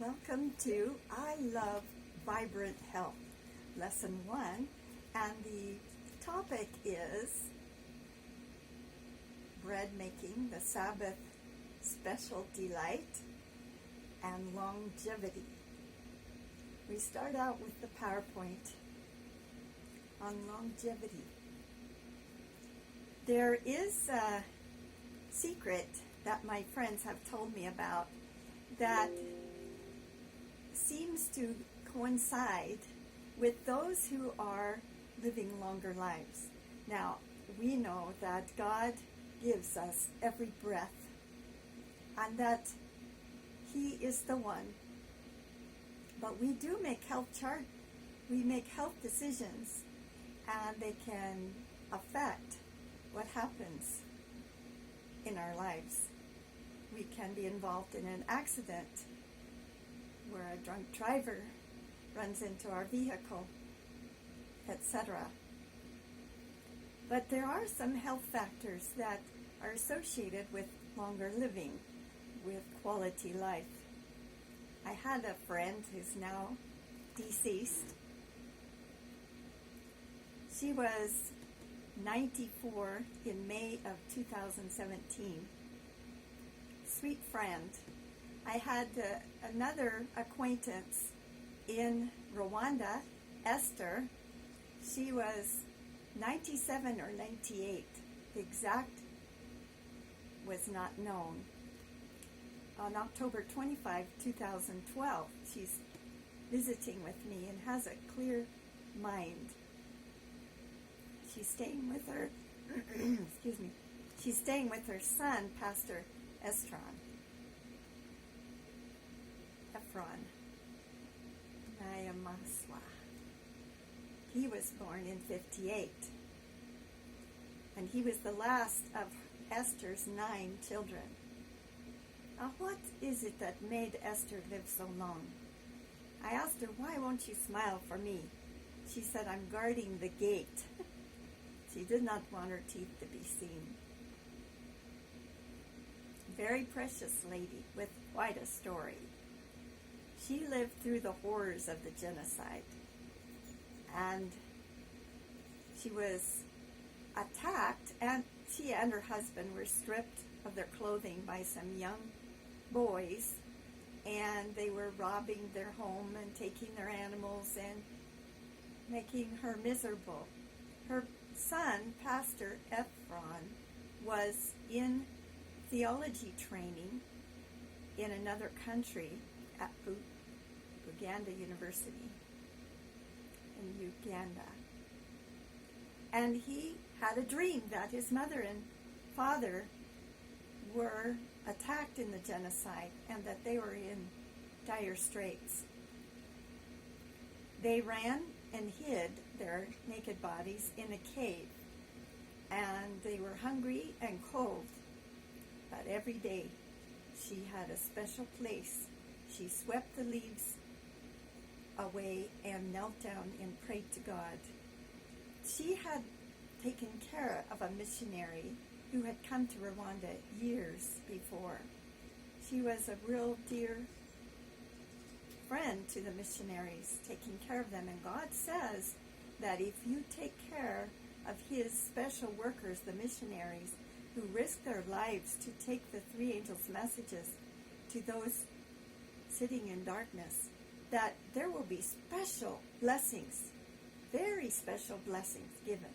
Welcome to I Love Vibrant Health, Lesson 1, and the topic is bread making, the Sabbath special delight, and longevity. We start out with the PowerPoint on longevity. There is a secret that my friends have told me about that seems to coincide with those who are living longer lives. Now, we know that God gives us every breath and that He is the one. But we do make we make health decisions, and they can affect what happens in our lives. We can be involved in an accident where a drunk driver runs into our vehicle, etc. But there are some health factors that are associated with longer living, with quality life. I had a friend who's now deceased. She was 94 in May of 2017. Sweet friend. I had another acquaintance in Rwanda, Esther. She was 97 or 98. The exact was not known. On October 25, 2012, she's visiting with me and has a clear mind. She's staying with her, excuse me, she's staying with her son, Pastor Ephron Nayamaswa. He was born in 58, and he was the last of Esther's 9 children. Now, what is it that made Esther live so long? I asked her, why won't you smile for me? She said, I'm guarding the gate. She did not want her teeth to be seen. Very precious lady with quite a story. She lived through the horrors of the genocide, and she was attacked, and she and her husband were stripped of their clothing by some young boys, and they were robbing their home and taking their animals and making her miserable. Her son, Pastor Ephron, was in theology training in another country at Uganda University in Uganda. And he had a dream that his mother and father were attacked in the genocide and that they were in dire straits. They ran and hid their naked bodies in a cave, and they were hungry and cold. But every day she had a special place. She swept the leaves away and knelt down and prayed to God. She had taken care of a missionary who had come to Rwanda years before. She was a real dear friend to the missionaries, taking care of them. And God says that if you take care of His special workers, the missionaries, who risk their lives to take the 3 angels' messages to those sitting in darkness, that there will be special blessings, very special blessings given.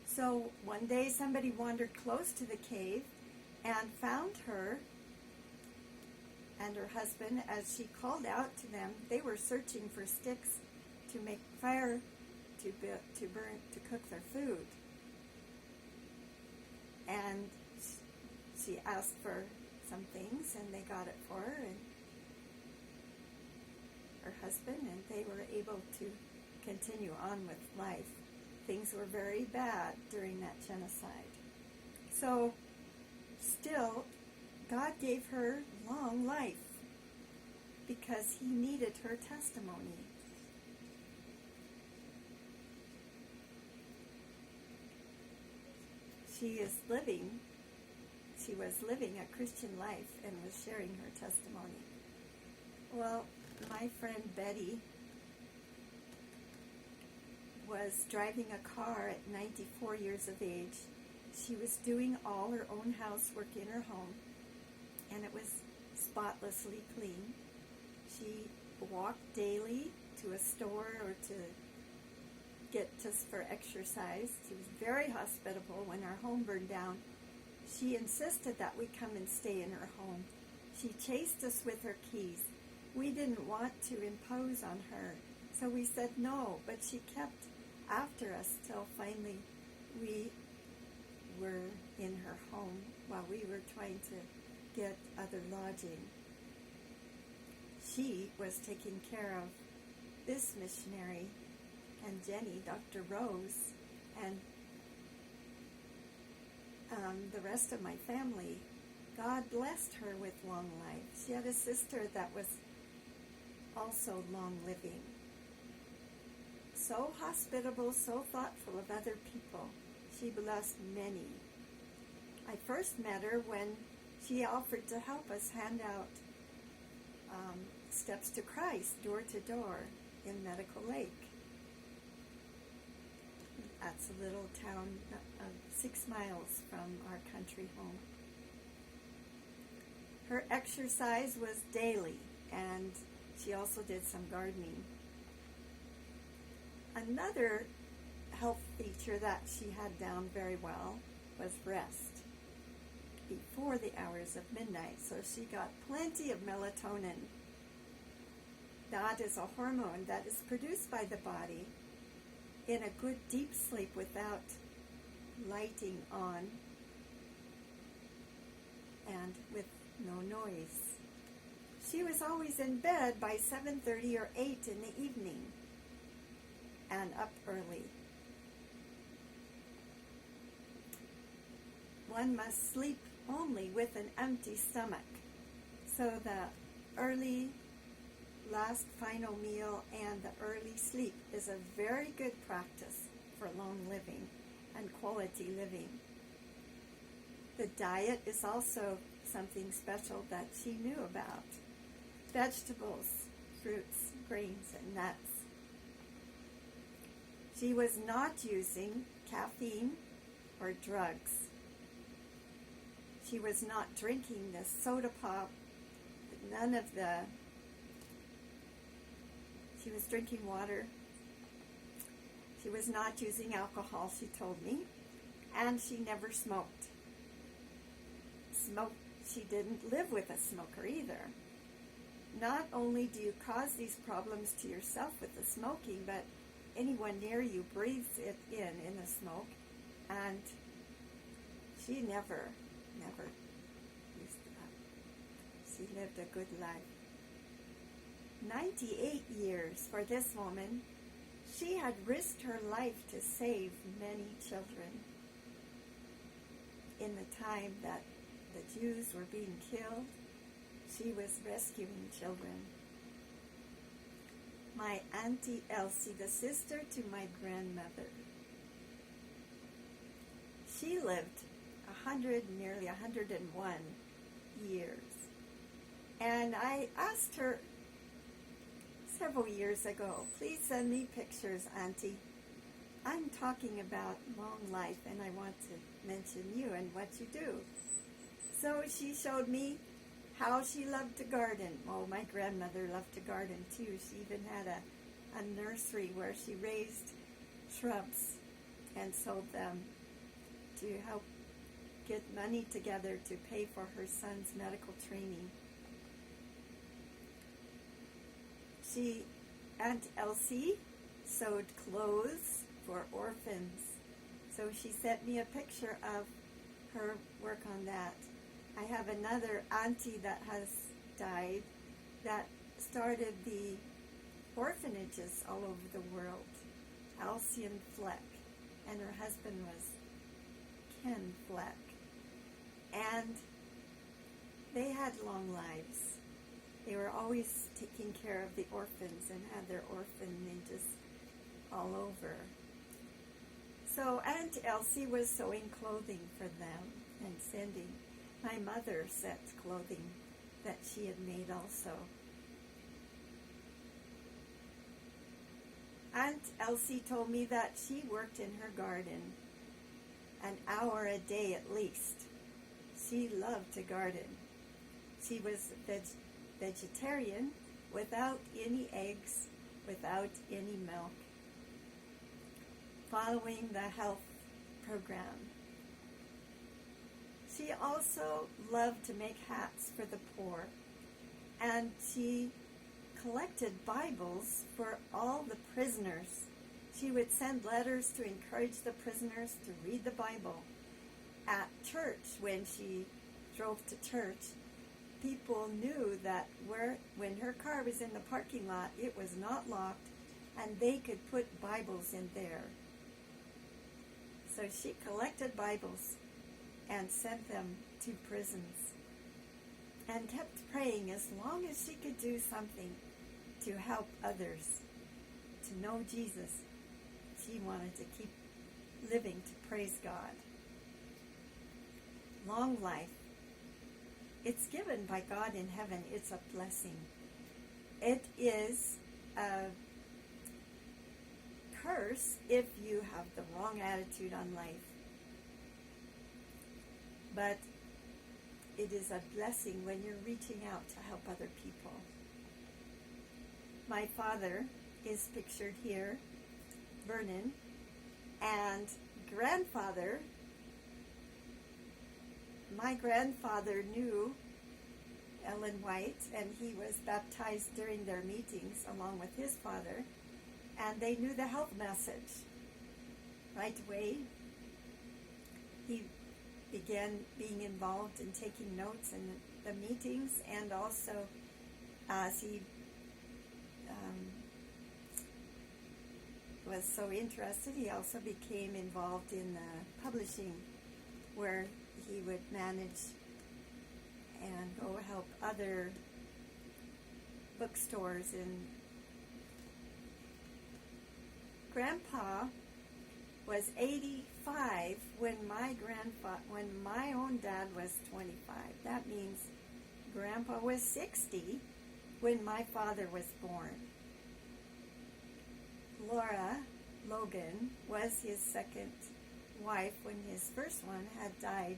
So one day somebody wandered close to the cave and found her and her husband. As she called out to them, they were searching for sticks to make fire to cook their food. And she asked for some things, and they got it for her and her husband, and they were able to continue on with life. Things were very bad during that genocide. So, still, God gave her long life because He needed her testimony. She is living she was living a Christian life and was sharing her testimony. Well, my friend Betty was driving a car at 94 years of age. She was doing all her own housework in her home, and it was spotlessly clean. She walked daily to a store or to get just for exercise. She was very hospitable. When our home burned down, she insisted that we come and stay in her home. She chased us with her keys. We didn't want to impose on her, so we said no, but she kept after us till finally we were in her home while we were trying to get other lodging. She was taking care of this missionary and Jenny, Dr. Rose, and the rest of my family. God blessed her with long life. She had a sister that was also long living. So hospitable, so thoughtful of other people. She blessed many. I first met her when she offered to help us hand out Steps to Christ, door to door, in Medical Lake. That's a little town 6 miles from our country home. Her exercise was daily, and she also did some gardening. Another health feature that she had down very well was rest before the hours of midnight, so she got plenty of melatonin. That is a hormone that is produced by the body in a good deep sleep without lighting on and with no noise. She was always in bed by 7:30 or 8 in the evening and up early. One must sleep only with an empty stomach, so the early last final meal and the early sleep is a very good practice for long living and quality living. The diet is also something special that she knew about. Vegetables, fruits, grains, and nuts. She was not using caffeine or drugs. She was not drinking the soda pop, none of the. She was drinking water. She was not using alcohol, she told me, and she never smoked. She didn't live with a smoker either. Not only do you cause these problems to yourself with the smoking, but anyone near you breathes it in the smoke, and she never used that. She lived a good life. 98 years for this woman. She had risked her life to save many children. In the time that the Jews were being killed, she was rescuing children. My Auntie Elsie, the sister to my grandmother. She lived nearly 101 years. And I asked her several years ago, please send me pictures, Auntie. I'm talking about long life, and I want to mention you and what you do. So she showed me how she loved to garden. Oh, my grandmother loved to garden too. She even had a nursery where she raised shrubs and sold them to help get money together to pay for her son's medical training. Aunt Elsie sewed clothes for orphans. So she sent me a picture of her work on that. I have another auntie that has died that started the orphanages all over the world, Alcian Fleck, and her husband was Ken Fleck. And they had long lives. They were always taking care of the orphans and had their orphanages all over. So Aunt Elsie was sewing clothing for them and sending. My mother set clothing that she had made also. Aunt Elsie told me that she worked in her garden an hour a day at least. She loved to garden. She was vegetarian, without any eggs, without any milk, following the health program. She also loved to make hats for the poor, and she collected Bibles for all the prisoners. She would send letters to encourage the prisoners to read the Bible. At church, when she drove to church, people knew that when her car was in the parking lot, it was not locked, and they could put Bibles in there. So she collected Bibles and sent them to prisons, and kept praying as long as she could do something to help others to know Jesus. She wanted to keep living to praise God. Long life. It's given by God in heaven. It's a blessing. It is a curse if you have the wrong attitude on life. But it is a blessing when you're reaching out to help other people. My father is pictured here, Vernon, and grandfather. My grandfather knew Ellen White, and he was baptized during their meetings along with his father, and they knew the health message. Right away, he began being involved in taking notes in the meetings, and also as he was so interested, he also became involved in publishing, where he would manage and go help other bookstores. And Grandpa was 85 when my own dad was 25. That means Grandpa was 60 when my father was born. Laura Logan was his second wife when his first one had died.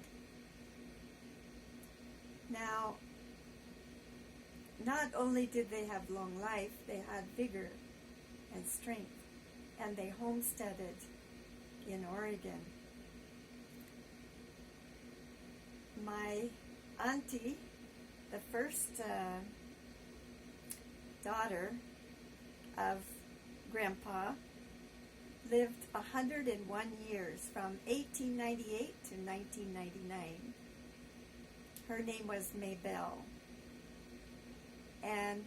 Now, not only did they have long life, they had vigor and strength, and they homesteaded in Oregon. My auntie, the first daughter of Grandpa, lived 101 years from 1898 to 1999. Her name was Maybelle, and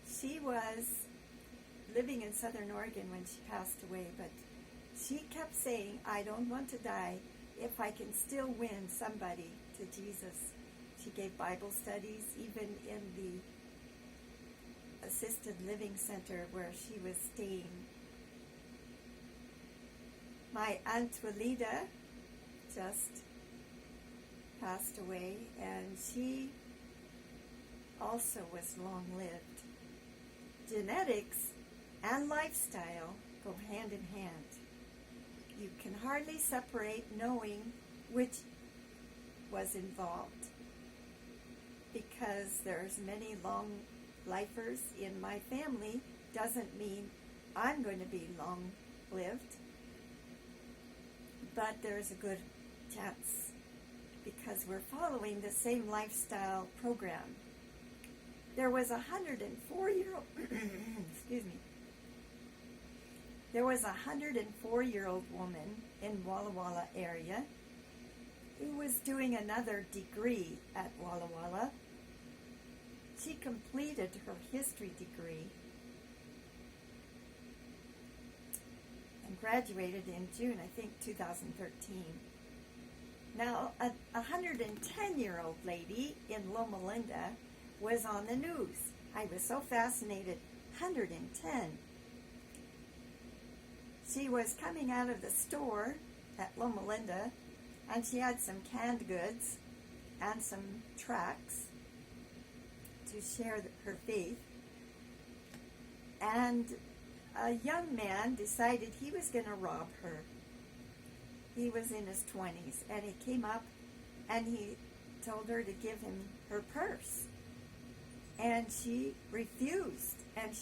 she was living in Southern Oregon when she passed away, but she kept saying, I don't want to die if I can still win somebody to Jesus. She gave Bible studies even in the assisted living center where she was staying. My Aunt Walida just passed away, and she also was long-lived. Genetics and lifestyle go hand in hand. You can hardly separate knowing which was involved, because there's many long-lifers in my family doesn't mean I'm going to be long-lived, but there's a good chance because we're following the same lifestyle program. There was a 104-year-old excuse me. There was a 104-year-old woman in Walla Walla area who was doing another degree at Walla Walla. She completed her history degree and graduated in June, I think, 2013. Now, a 110-year-old lady in Loma Linda was on the news. I was so fascinated. 110. She was coming out of the store at Loma Linda, and she had some canned goods and some tracts to share her faith. And a young man decided he was going to rob her. He was in his 20s, and he came up and he told her to give him her purse. And she refused. And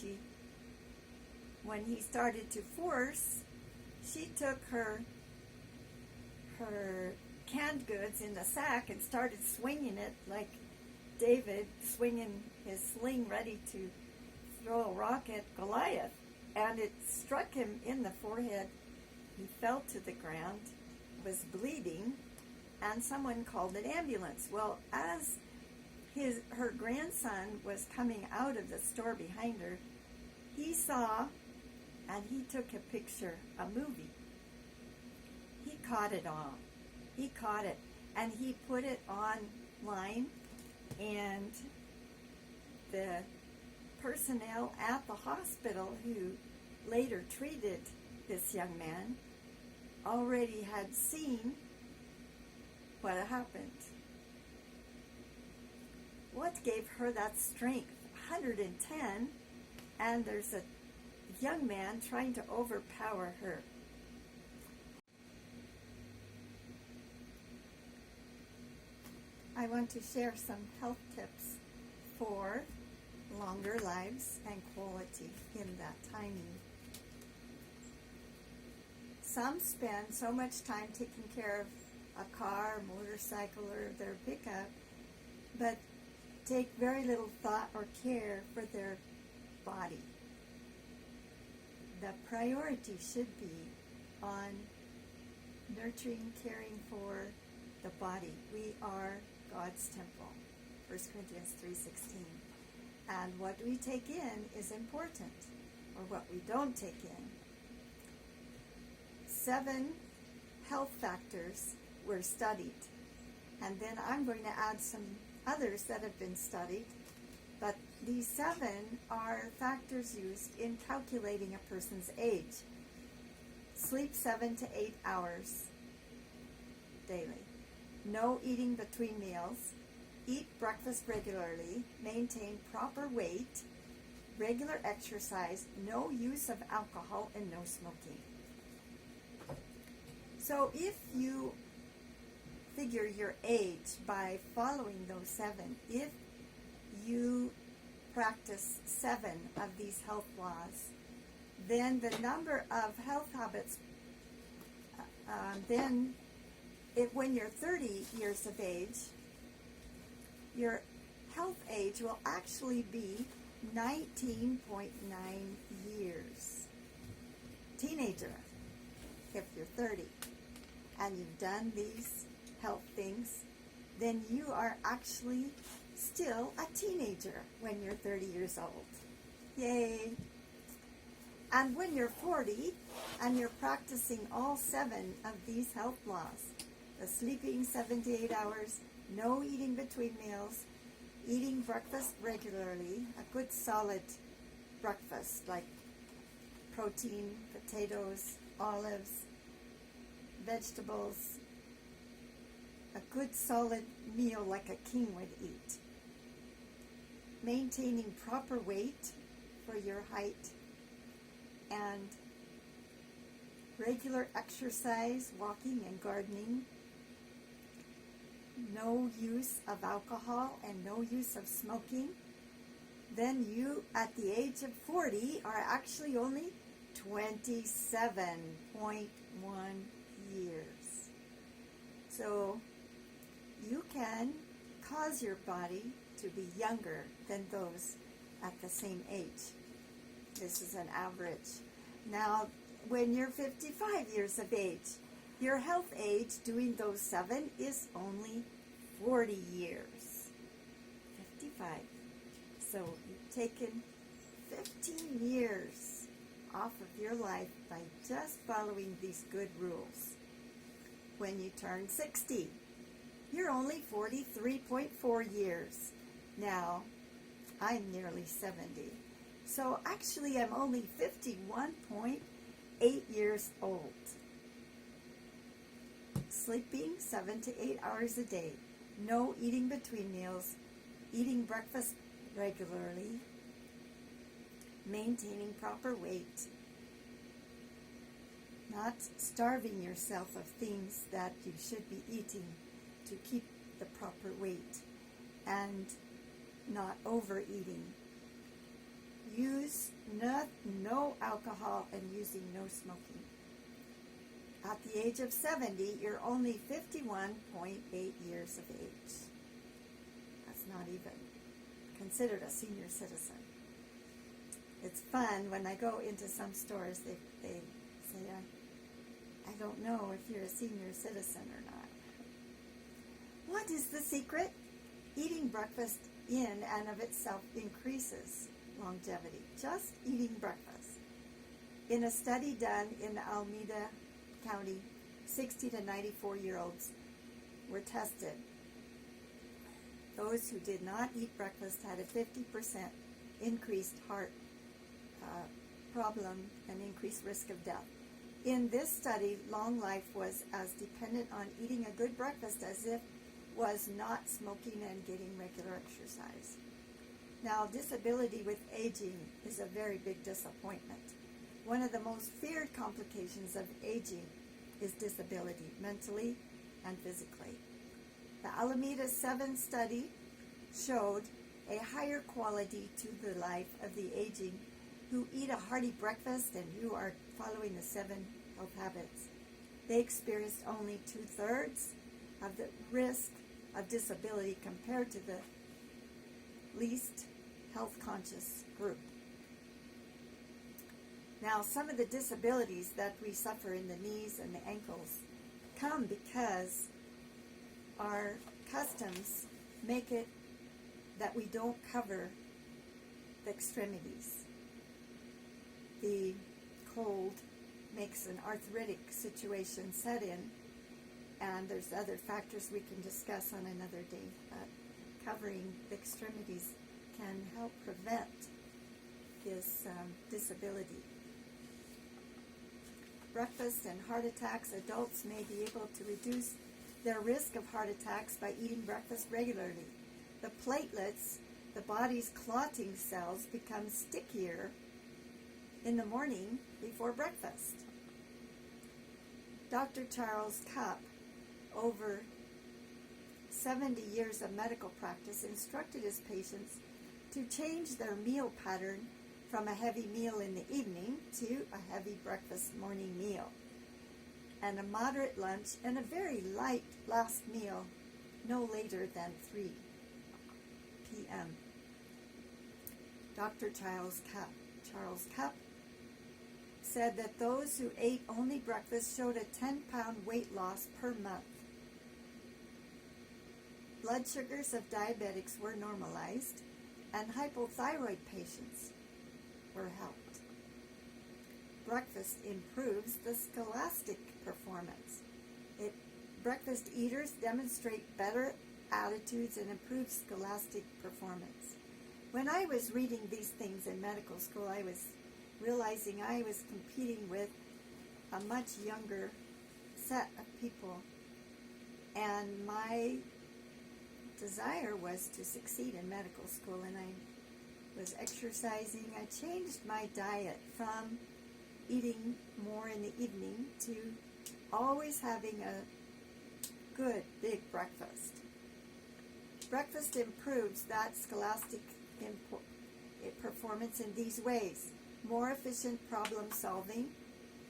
when he started to force, she took her canned goods in the sack and started swinging it like David swinging his sling ready to throw a rock at Goliath. And it struck him in the forehead. He fell to the ground, was bleeding, and someone called an ambulance. Well, as her grandson was coming out of the store behind her, he saw, and he took a picture, a movie. He caught it all. He caught it, and he put it online, and the personnel at the hospital who later treated this young man already had seen what happened. What gave her that strength? 110, and there's a young man trying to overpower her. I want to share some health tips for longer lives and quality in that timing. Some spend so much time taking care of a car, motorcycle, or their pickup, but take very little thought or care for their body. The priority should be on nurturing, caring for the body. We are God's temple, 1 Corinthians 3:16. And what we take in is important, or what we don't take in. 7 health factors were studied, and then I'm going to add some others that have been studied, but these 7 are factors used in calculating a person's age. Sleep 7 to 8 hours daily. No eating between meals. Eat breakfast regularly. Maintain proper weight. Regular exercise. No use of alcohol, and no smoking. So if you figure your age by following those 7, if you practice 7 of these health laws, then the number of health habits, when you're 30 years of age, your health age will actually be 19.9 years. Teenager, if you're 30 and you've done these health things, then you are actually still a teenager when you're 30 years old. Yay! And when you're 40 and you're practicing all 7 of these health laws, the sleeping 7 to 8 hours, no eating between meals, eating breakfast regularly, a good solid breakfast like protein, potatoes, olives, vegetables, a good solid meal like a king would eat. Maintaining proper weight for your height, and regular exercise, walking and gardening, no use of alcohol and no use of smoking, then you, at the age of 40, are actually only 27.1 years. So you can cause your body to be younger than those at the same age. This is an average. Now, when you're 55 years of age, your health age doing those 7 is only 40 years. 55. So you've taken 15 years off of your life by just following these good rules. When you turn 60, you're only 43.4 years. Now, I'm nearly 70. So actually, I'm only 51.8 years old. sleeping 7 to 8 hours a day, no eating between meals, eating breakfast regularly, maintaining proper weight, not starving yourself of things that you should be eating to keep the proper weight, and not overeating. Use no alcohol and using no smoking. At the age of 70, you're only 51.8 years of age. That's not even considered a senior citizen. It's fun when I go into some stores, they say, I don't know if you're a senior citizen or not. What is the secret? Eating breakfast in and of itself increases longevity. Just eating breakfast. In a study done in Alameda County, 60 to 94-year-olds were tested. Those who did not eat breakfast had a 50% increased heart problem and increased risk of death. In this study, long life was as dependent on eating a good breakfast as it was not smoking and getting regular exercise. Now, disability with aging is a very big disappointment. One of the most feared complications of aging is disability, mentally and physically. The Alameda 7 study showed a higher quality to the life of the aging who eat a hearty breakfast and who are following the 7 health habits. They experienced only 2/3 of the risk of disability compared to the least health conscious group. Now, some of the disabilities that we suffer in the knees and the ankles come because our customs make it that we don't cover the extremities. The cold makes an arthritic situation set in, and there's other factors we can discuss on another day, but covering the extremities can help prevent this disability. Breakfast and heart attacks. Adults may be able to reduce their risk of heart attacks by eating breakfast regularly. The platelets, the body's clotting cells, become stickier in the morning before breakfast. Dr. Charles Cupp, over 70 years of medical practice, instructed his patients to change their meal pattern from a heavy meal in the evening to a heavy breakfast morning meal, and a moderate lunch and a very light last meal no later than 3 p.m. Dr. Charles Cupp said that those who ate only breakfast showed a 10-pound weight loss per month. Blood sugars of diabetics were normalized, and hypothyroid patients were helped. Breakfast improves the scholastic performance. Breakfast eaters demonstrate better attitudes and improved scholastic performance. When I was reading these things in medical school, I was realizing I was competing with a much younger set of people, and my desire was to succeed in medical school, and I was exercising. I changed my diet from eating more in the evening to always having a good big breakfast. Breakfast improves that scholastic performance in these ways: more efficient problem solving,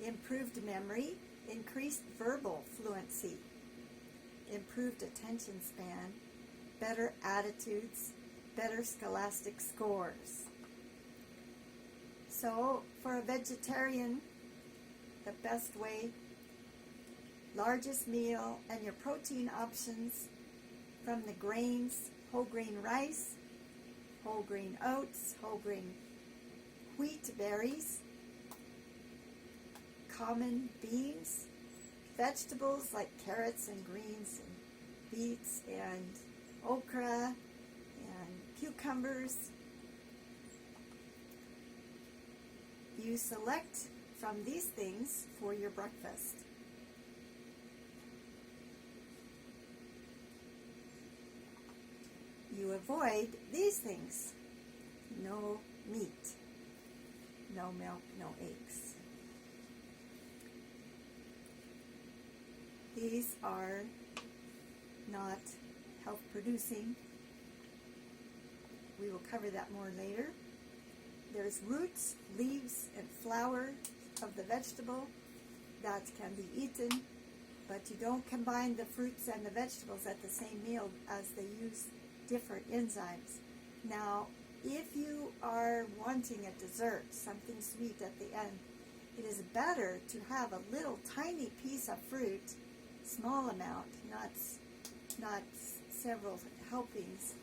improved memory, increased verbal fluency, improved attention span, better attitudes, better scholastic scores. So for a vegetarian, the best way: largest meal and your protein options from the grains: whole grain rice, whole grain oats, whole grain wheat berries, common beans, vegetables like carrots and greens and beets and okra and cucumbers. You select from these things for your breakfast. you avoid these things. No meat, no milk, no eggs. These are not health producing. We will cover that more later. There's roots, leaves, and flower of the vegetable that can be eaten, but you don't combine the fruits and the vegetables at the same meal as they use different enzymes. Now, if you are wanting a dessert, something sweet at the end, it is better to have a little tiny piece of fruit, small amount, not several helpings,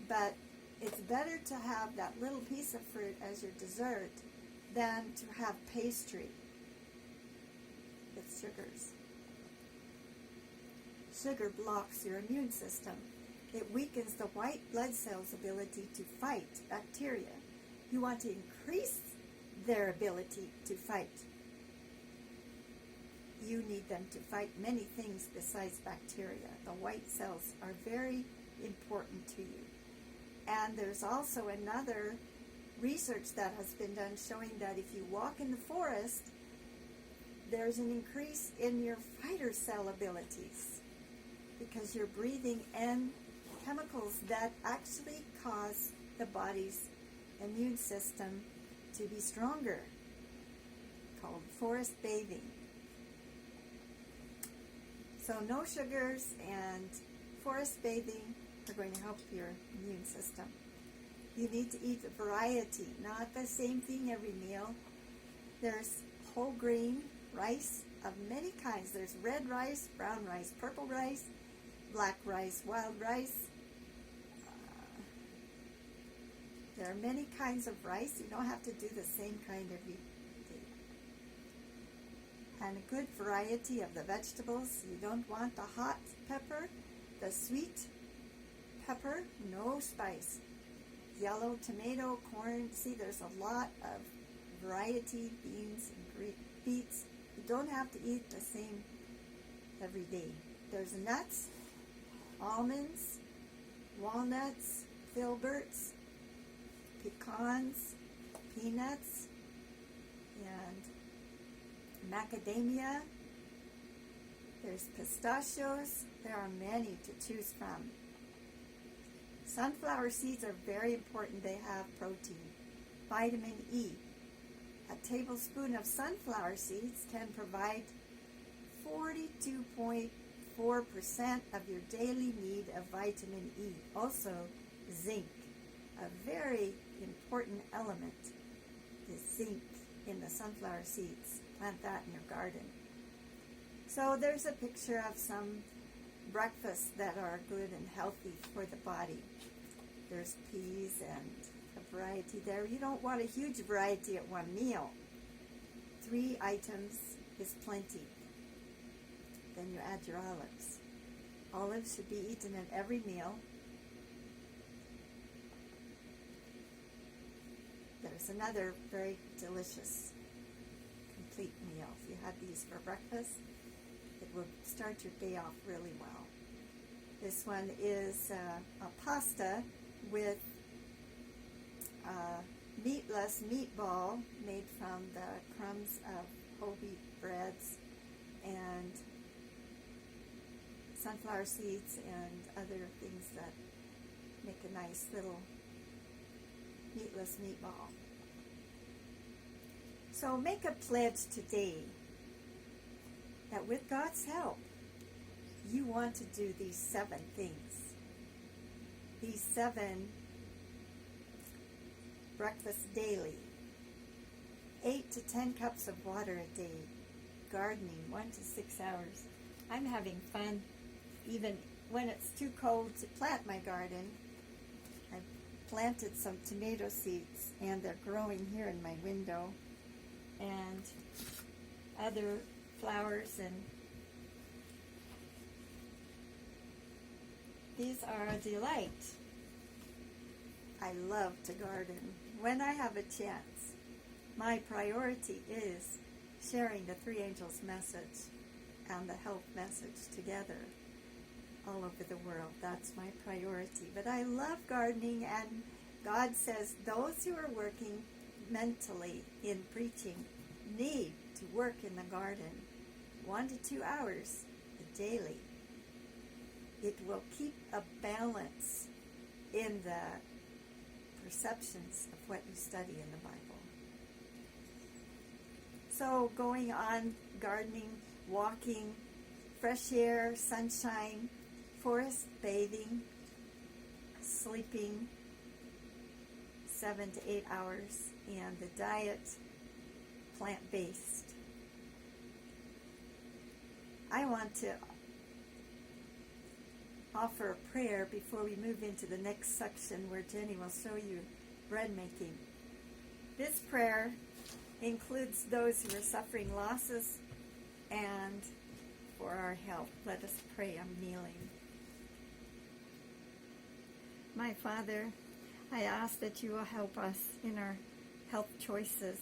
but it's better to have that little piece of fruit as your dessert than to have pastry with sugars. Sugar blocks your immune system. It weakens the white blood cells' ability to fight bacteria. You want to increase their ability to fight. You need them to fight many things besides bacteria. The white cells are very important to you. And there's also another research that has been done showing that if you walk in the forest, there's an increase in your fighter cell abilities because you're breathing in chemicals that actually cause the body's immune system to be stronger, called forest bathing. So no sugars and forest bathing are going to help your immune system. You need to eat a variety, not the same thing every meal. There's whole grain rice of many kinds. There's red rice, brown rice, purple rice, black rice, wild rice. There are many kinds of rice. You don't have to do the same kind every day. And a good variety of the vegetables. You don't want the hot pepper, the sweet pepper, no spice. Yellow tomato, corn. See, there's a lot of variety, beans and beets. You don't have to eat the same every day. There's nuts, almonds, walnuts, filberts, pecans, peanuts, and macadamia. There's pistachios. There are many to choose from. Sunflower seeds are very important. They have protein, vitamin E. A tablespoon of sunflower seeds can provide 42.4% of your daily need of vitamin E. Also, zinc, a very important element, is zinc in the sunflower seeds. Plant that in your garden. So there's a picture of some breakfasts that are good and healthy for the body. There's peas and a variety there. You don't want a huge variety at one meal. 3 items is plenty. Then you add your olives. Olives should be eaten at every meal. There's another very delicious, complete meal. If you had these for breakfast, it will start your day off really well. This one is a pasta with meatless meatball made from the crumbs of whole wheat breads and sunflower seeds and other things that make a nice little meatless meatball. So make a pledge today that with God's help, you want to do these 7 things. These 7 breakfasts daily. 8 to 10 cups of water a day. Gardening 1 to 6 hours. I'm having fun even when it's too cold to plant my garden. I've planted some tomato seeds and they're growing here in my window, and other flowers, and these are a delight. I love to garden. When I have a chance, my priority is sharing the 3 angels message and the health message together. all over the world. That's my priority. But I love gardening, and God says those who are working mentally in preaching need to work in the garden 1 to 2 hours daily. It will keep a balance in the perceptions of what you study in the Bible. So going on gardening, walking, fresh air, sunshine, forest bathing, sleeping 7 to 8 hours, and the diet plant-based. I want to offer a prayer before we move into the next section where Jenny will show you bread making. This prayer includes those who are suffering losses and for our health. Let us pray. I'm kneeling. My Father, I ask that you will help us in our health choices,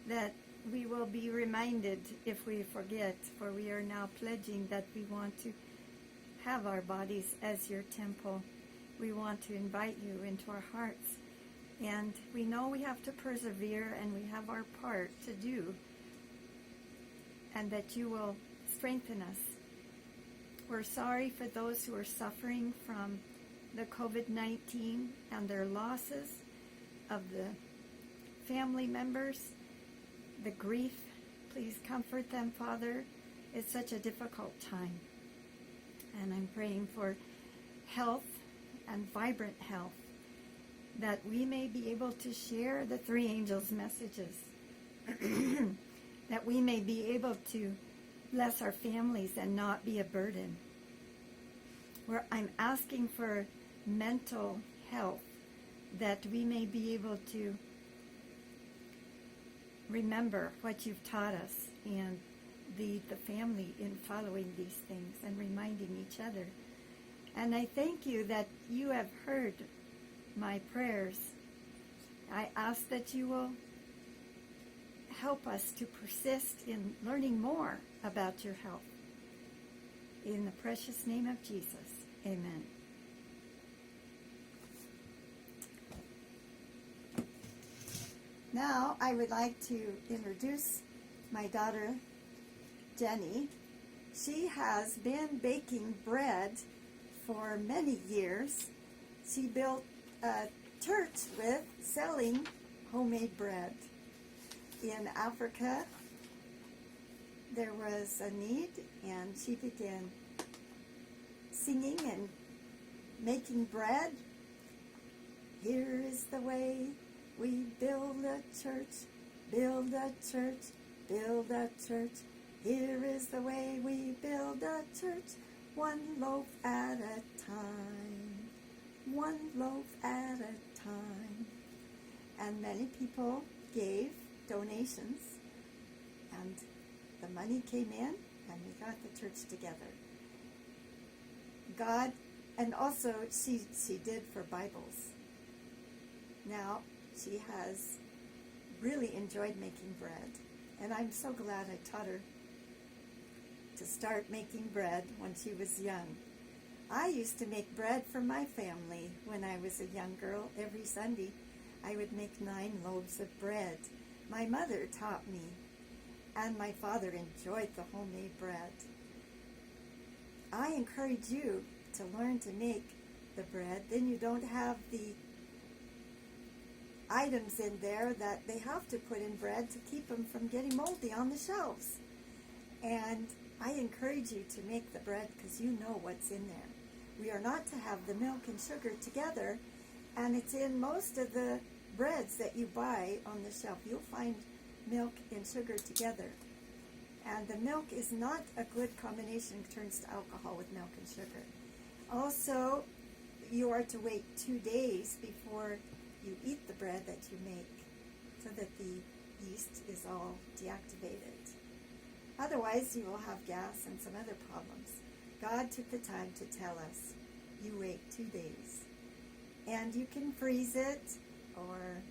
that we will be reminded if we forget, for we are now pledging that we want to have our bodies as your temple. We want to invite you into our hearts, and we know we have to persevere and we have our part to do, and that you will strengthen us. We're sorry for those who are suffering from the COVID-19 and their losses of the family members, the grief. Please comfort them, Father. It's such a difficult time. And I'm praying for health and vibrant health, that we may be able to share the three angels' messages, that we may be able to bless our families and not be a burden. Where I'm asking for mental health, that we may be able to remember what you've taught us and lead the family in following these things and reminding each other. And I thank you that you have heard my prayers. I ask that you will help us to persist in learning more about your health. In the precious name of Jesus, amen. Now I would like to introduce my daughter, Jenny. She has been baking bread for many years. She built a church with selling homemade bread. In Africa, there was a need, and she began singing and making bread. Here is the way we build a church, build a church, build a church. Here is the way we build a church, one loaf at a time, one loaf at a time. And many people gave donations, and the money came in, and we got the church together. God, and also she did for Bibles. Now, she has really enjoyed making bread, and I'm so glad I taught her to start making bread when she was young. I used to make bread for my family when I was a young girl. Every Sunday, I would make 9 loaves of bread. My mother taught me, and my father enjoyed the homemade bread. I encourage you to learn to make the bread. Then you don't have the items in there that they have to put in bread to keep them from getting moldy on the shelves. And I encourage you to make the bread because you know what's in there. We are not to have the milk and sugar together, and it's in most of the breads that you buy on the shelf. You'll find milk and sugar together. And the milk is not a good combination. It turns to alcohol with milk and sugar. Also, you are to wait 2 days before you eat the bread that you make, so that the yeast is all deactivated. Otherwise, you will have gas and some other problems. God took the time to tell us, you wait 2 days. And you can freeze it or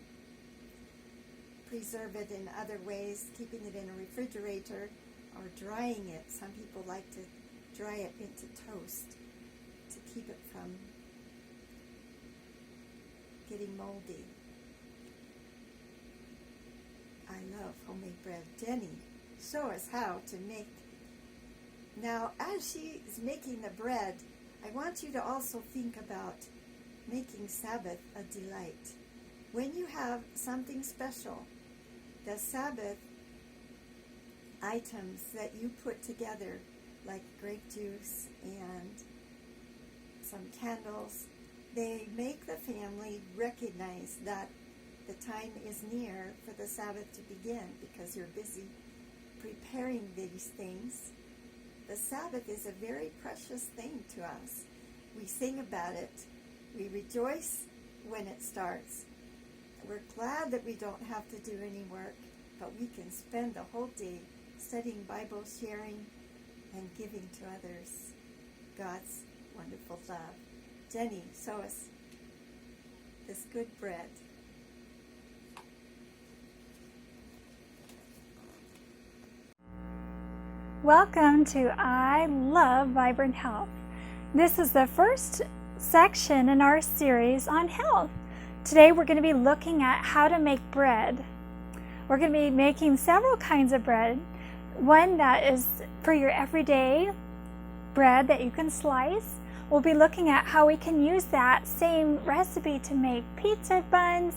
preserve it in other ways, keeping it in a refrigerator or drying it. Some people like to dry it into toast. keep it from getting moldy. I love homemade bread. Jenny, show us how to make. Now, as she is making the bread, I want you to also think about making Sabbath a delight. When you have something special, the Sabbath items that you put together, like grape juice and some candles, they make the family recognize that the time is near for the Sabbath to begin because you're busy preparing these things. The Sabbath is a very precious thing to us. We sing about it. We rejoice when it starts. We're glad that we don't have to do any work, but we can spend the whole day studying Bible, sharing, and giving to others God's wonderful love. Jenny, show us this good bread. Welcome to I Love Vibrant Health. This is the first section in our series on health. Today we're going to be looking at how to make bread. We're going to be making several kinds of bread. One that is for your everyday bread that you can slice. We'll be looking at how we can use that same recipe to make pizza buns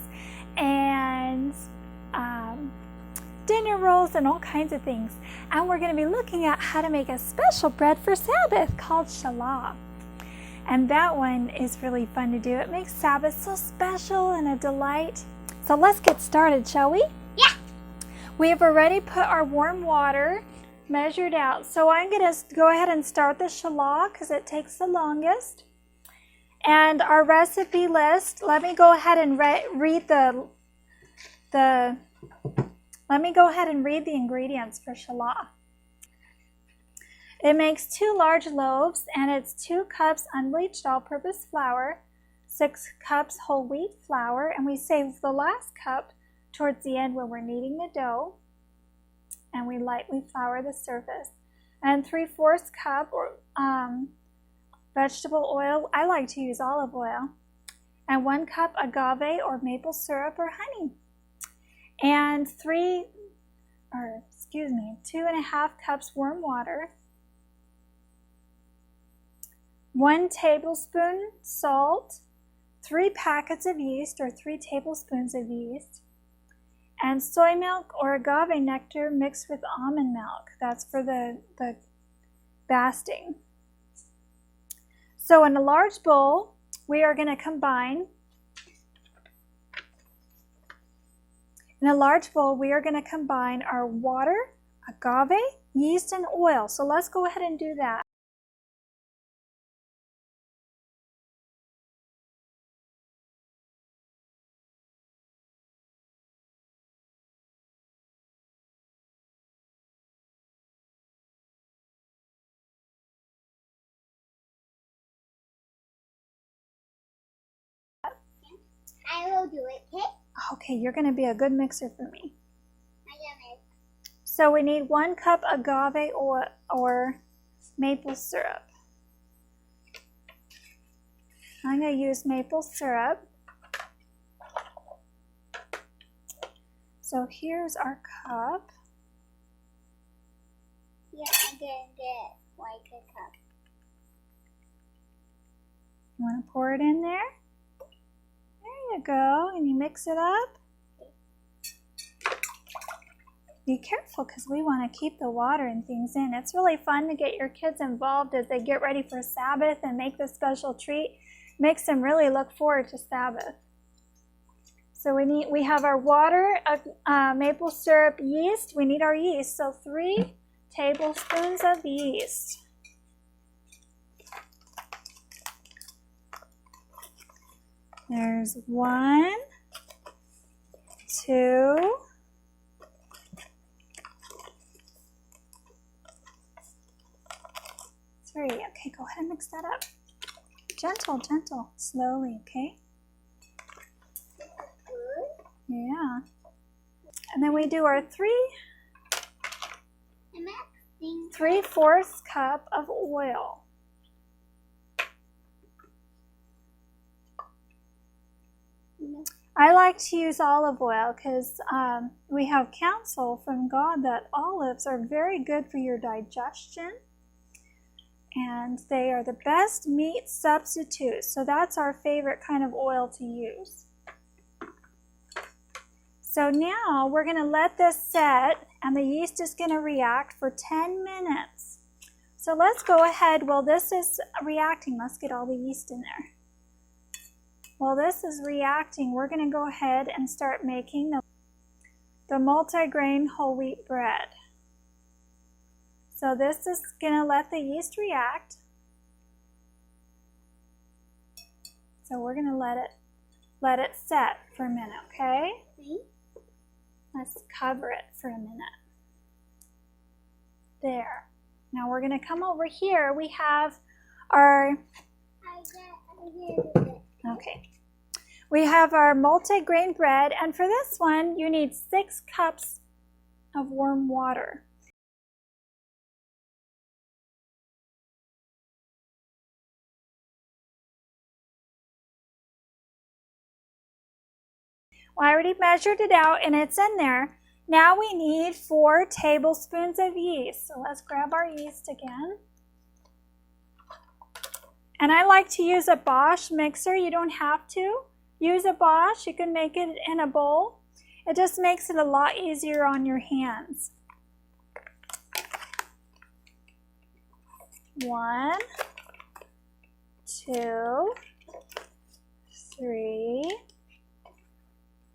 and dinner rolls and all kinds of things. And we're going to be looking at how to make a special bread for Sabbath called challah. And that one is really fun to do. It makes Sabbath so special and a delight. So let's get started, shall we? Yeah. We have already put our warm water measured out. So I'm going to go ahead and start the challah because it takes the longest. And our recipe list, let me go ahead and read the ingredients for challah. It makes 2 large loaves, and it's 2 cups unbleached all-purpose flour, 6 cups whole wheat flour, and we save the last cup towards the end when we're kneading the dough, and we lightly flour the surface. And 3/4 cup vegetable oil. I like to use olive oil, and 1 cup agave or maple syrup or honey, and 2.5 cups warm water, 1 tablespoon salt, 3 packets of yeast or 3 tablespoons of yeast, and soy milk or agave nectar mixed with almond milk. That's for the basting. So in a large bowl, we are going to combine our water, agave, yeast, and oil. So let's go ahead and do that. I will do it, okay? Okay, you're going to be a good mixer for me. So we need 1 cup agave oil or maple syrup. I'm going to use maple syrup. So here's our cup. Yeah, I'm going to get like a cup. You want to pour it in there? There you go, and you mix it up. Be careful because we want to keep the water and things in. It's really fun to get your kids involved as they get ready for Sabbath and make this special treat. Makes them really look forward to Sabbath. So we have our water, maple syrup, yeast. We need our yeast, so 3 tablespoons of yeast. There's 1, 2, 3. Okay, go ahead and mix that up. Gentle, gentle, slowly, okay? Yeah. And then we do our 3/4 cup of oil. I like to use olive oil because we have counsel from God that olives are very good for your digestion, and they are the best meat substitute. So that's our favorite kind of oil to use. So now we're going to let this set, and the yeast is going to react for 10 minutes. So let's go ahead. While this is reacting, let's get all the yeast in there. While this is reacting, we're going to go ahead and start making the multigrain whole wheat bread. So this is going to let the yeast react. So we're going to let it set for a minute, okay? Let's cover it for a minute. There. Now we're going to come over here. We have our... Okay. We have our multigrain bread, and for this one, you need 6 cups of warm water. Well, I already measured it out, and it's in there. Now we need 4 tablespoons of yeast. So let's grab our yeast again. And I like to use a Bosch mixer. You don't have to use a Bosch. You can make it in a bowl. It just makes it a lot easier on your hands. 1, 2, 3,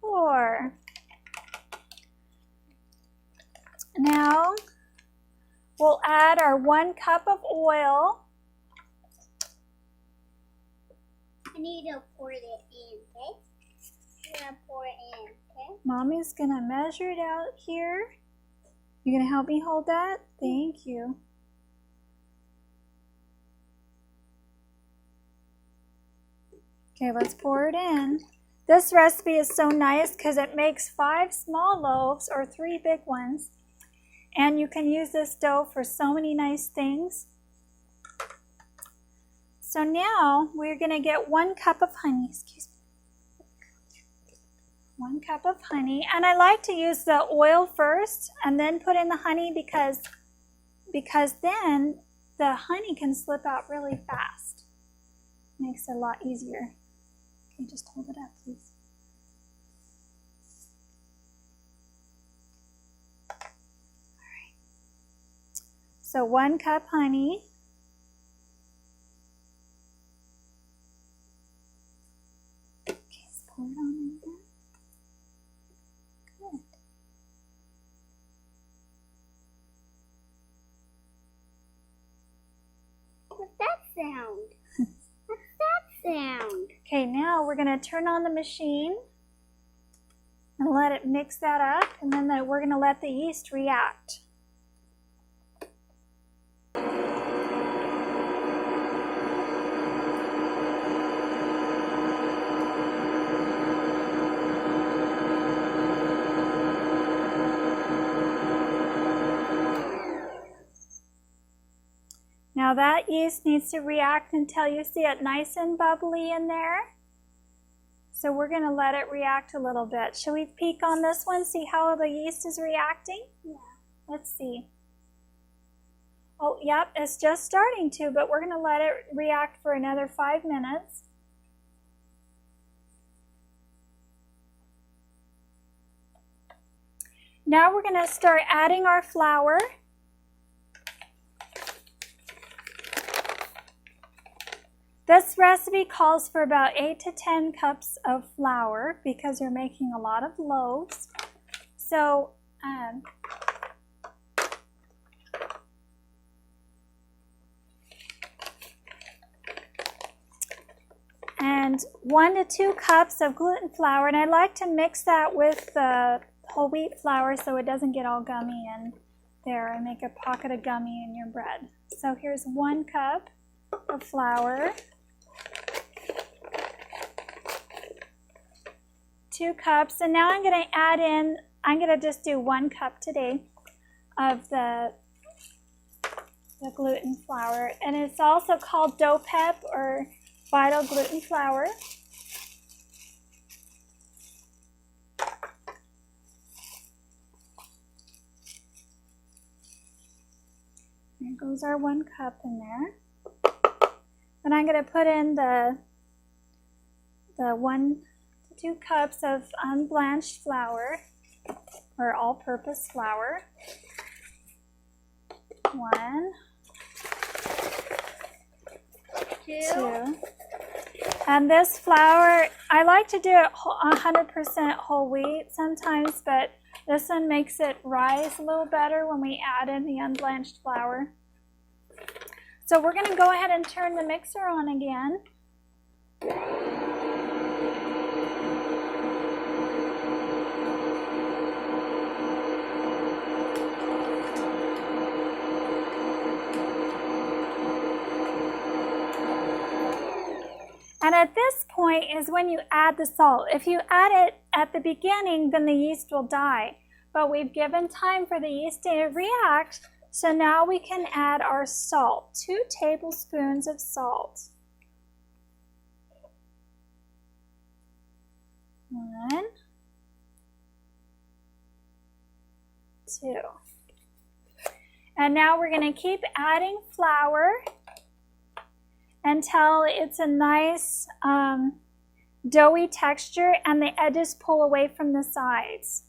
4. Now we'll add our 1 cup of oil. I need to pour it in, okay? I'm gonna pour it in, okay? Mommy's gonna measure it out here. You gonna help me hold that? Thank you. Okay, let's pour it in. This recipe is so nice because it makes 5 small loaves or 3 big ones. And you can use this dough for so many nice things. So now we're going to get 1 cup of honey. Excuse me. 1 cup of honey. And I like to use the oil first and then put in the honey because then the honey can slip out really fast. Makes it a lot easier. Okay, just hold it up, please. All right. So 1 cup honey. Pour it on in there. Good. What's that sound? What's that sound? Okay, now we're going to turn on the machine and let it mix that up, and then we're going to let the yeast react. Now that yeast needs to react until you see it nice and bubbly in there. So we're going to let it react a little bit. Shall we peek on this one, see how the yeast is reacting? Yeah. Let's see. Oh, yep, it's just starting to, but we're going to let it react for another 5 minutes. Now we're going to start adding our flour. This recipe calls for about 8 to 10 cups of flour because you're making a lot of loaves. So, and 1 to 2 cups of gluten flour, and I like to mix that with the whole wheat flour so it doesn't get all gummy in there and make a pocket of gummy in your bread. So here's 1 cup of flour. 2 cups, and now I'm going to add in, I'm going to just do 1 cup today of the gluten flour, and it's also called dough pep or vital gluten flour. Those are 1 cup in there. And I'm going to put in the 1 to 2 cups of unblanched flour, or all-purpose flour. 1, 2. And this flour, I like to do it 100% whole wheat sometimes, but this one makes it rise a little better when we add in the unblanched flour. So we're going to go ahead and turn the mixer on again. And at this point is when you add the salt. If you add it at the beginning, then the yeast will die. But we've given time for the yeast to react, so now we can add our salt. 2 tablespoons of salt. 1, 2. And now we're going to keep adding flour until it's a nice doughy texture and the edges pull away from the sides.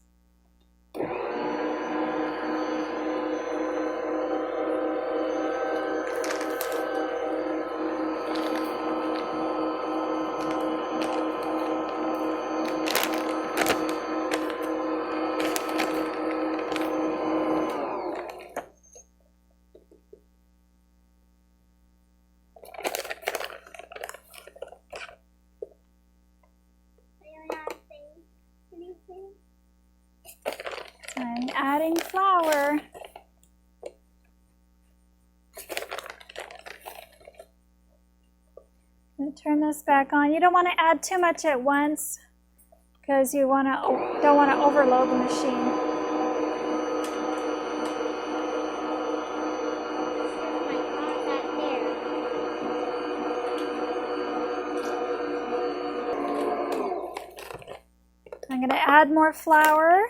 I'm adding flour. And turn this back on. You don't want to add too much at once because you don't want to overload the machine. I'm going to add more flour.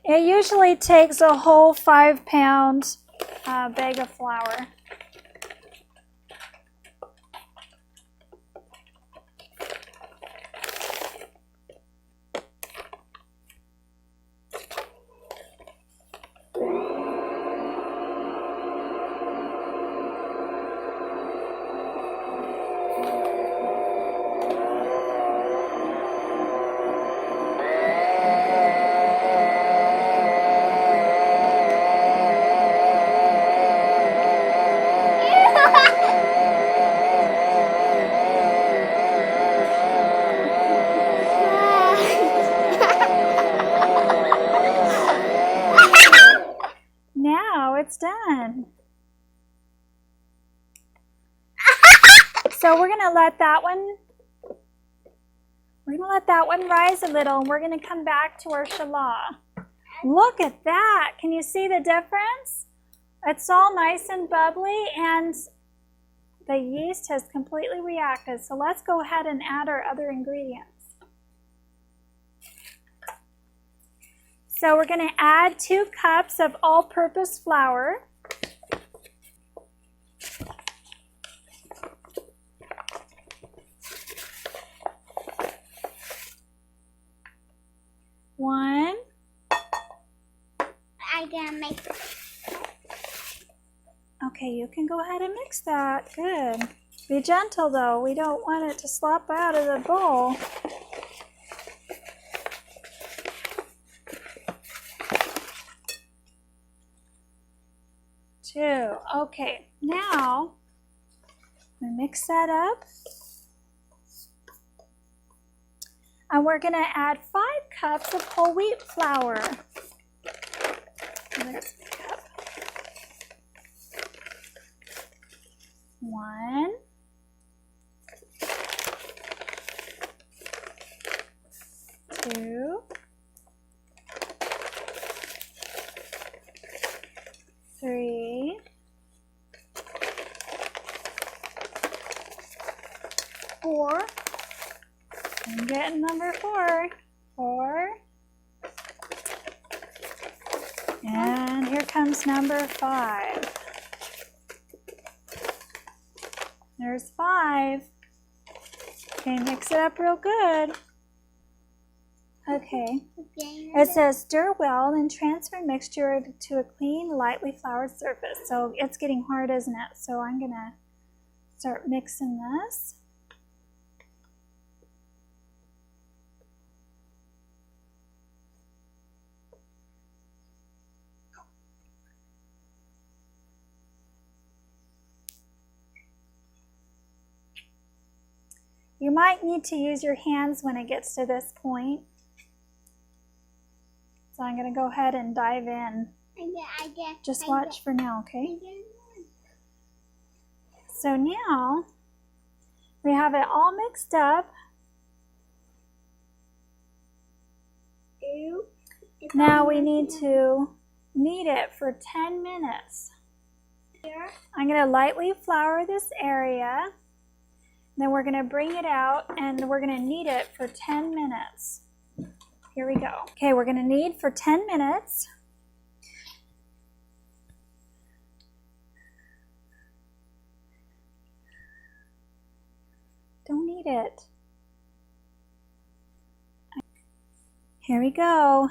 It usually takes a whole 5-pound bag of flour. It's done. So we're going to let that one rise a little, and we're going to come back to our challah. Look at that. Can you see the difference? It's all nice and bubbly, and the yeast has completely reacted. So let's go ahead and add our other ingredients. So we're going to add 2 cups of all-purpose flour. One. I'm gonna make it. Okay, you can go ahead and mix that. Good. Be gentle though. We don't want it to slop out of the bowl. 2. Okay, now we mix that up. And we're going to add 5 cups of whole wheat flour. Let's pick up. 1. 2. 3. 4. I'm getting number 4. 4. And here comes number 5. There's 5. Okay, mix it up real good. Okay. It says stir well, then transfer mixture to a clean, lightly floured surface. So it's getting hard, isn't it? So I'm going to start mixing this. You might need to use your hands when it gets to this point. So I'm going to go ahead and dive in. Just watch for now, okay? So now we have it all mixed up. Now we need to knead it for 10 minutes. I'm going to lightly flour this area. Then we're going to bring it out and we're going to knead it for 10 minutes. Here we go. Okay, we're going to knead for 10 minutes. Don't knead it. Here we go.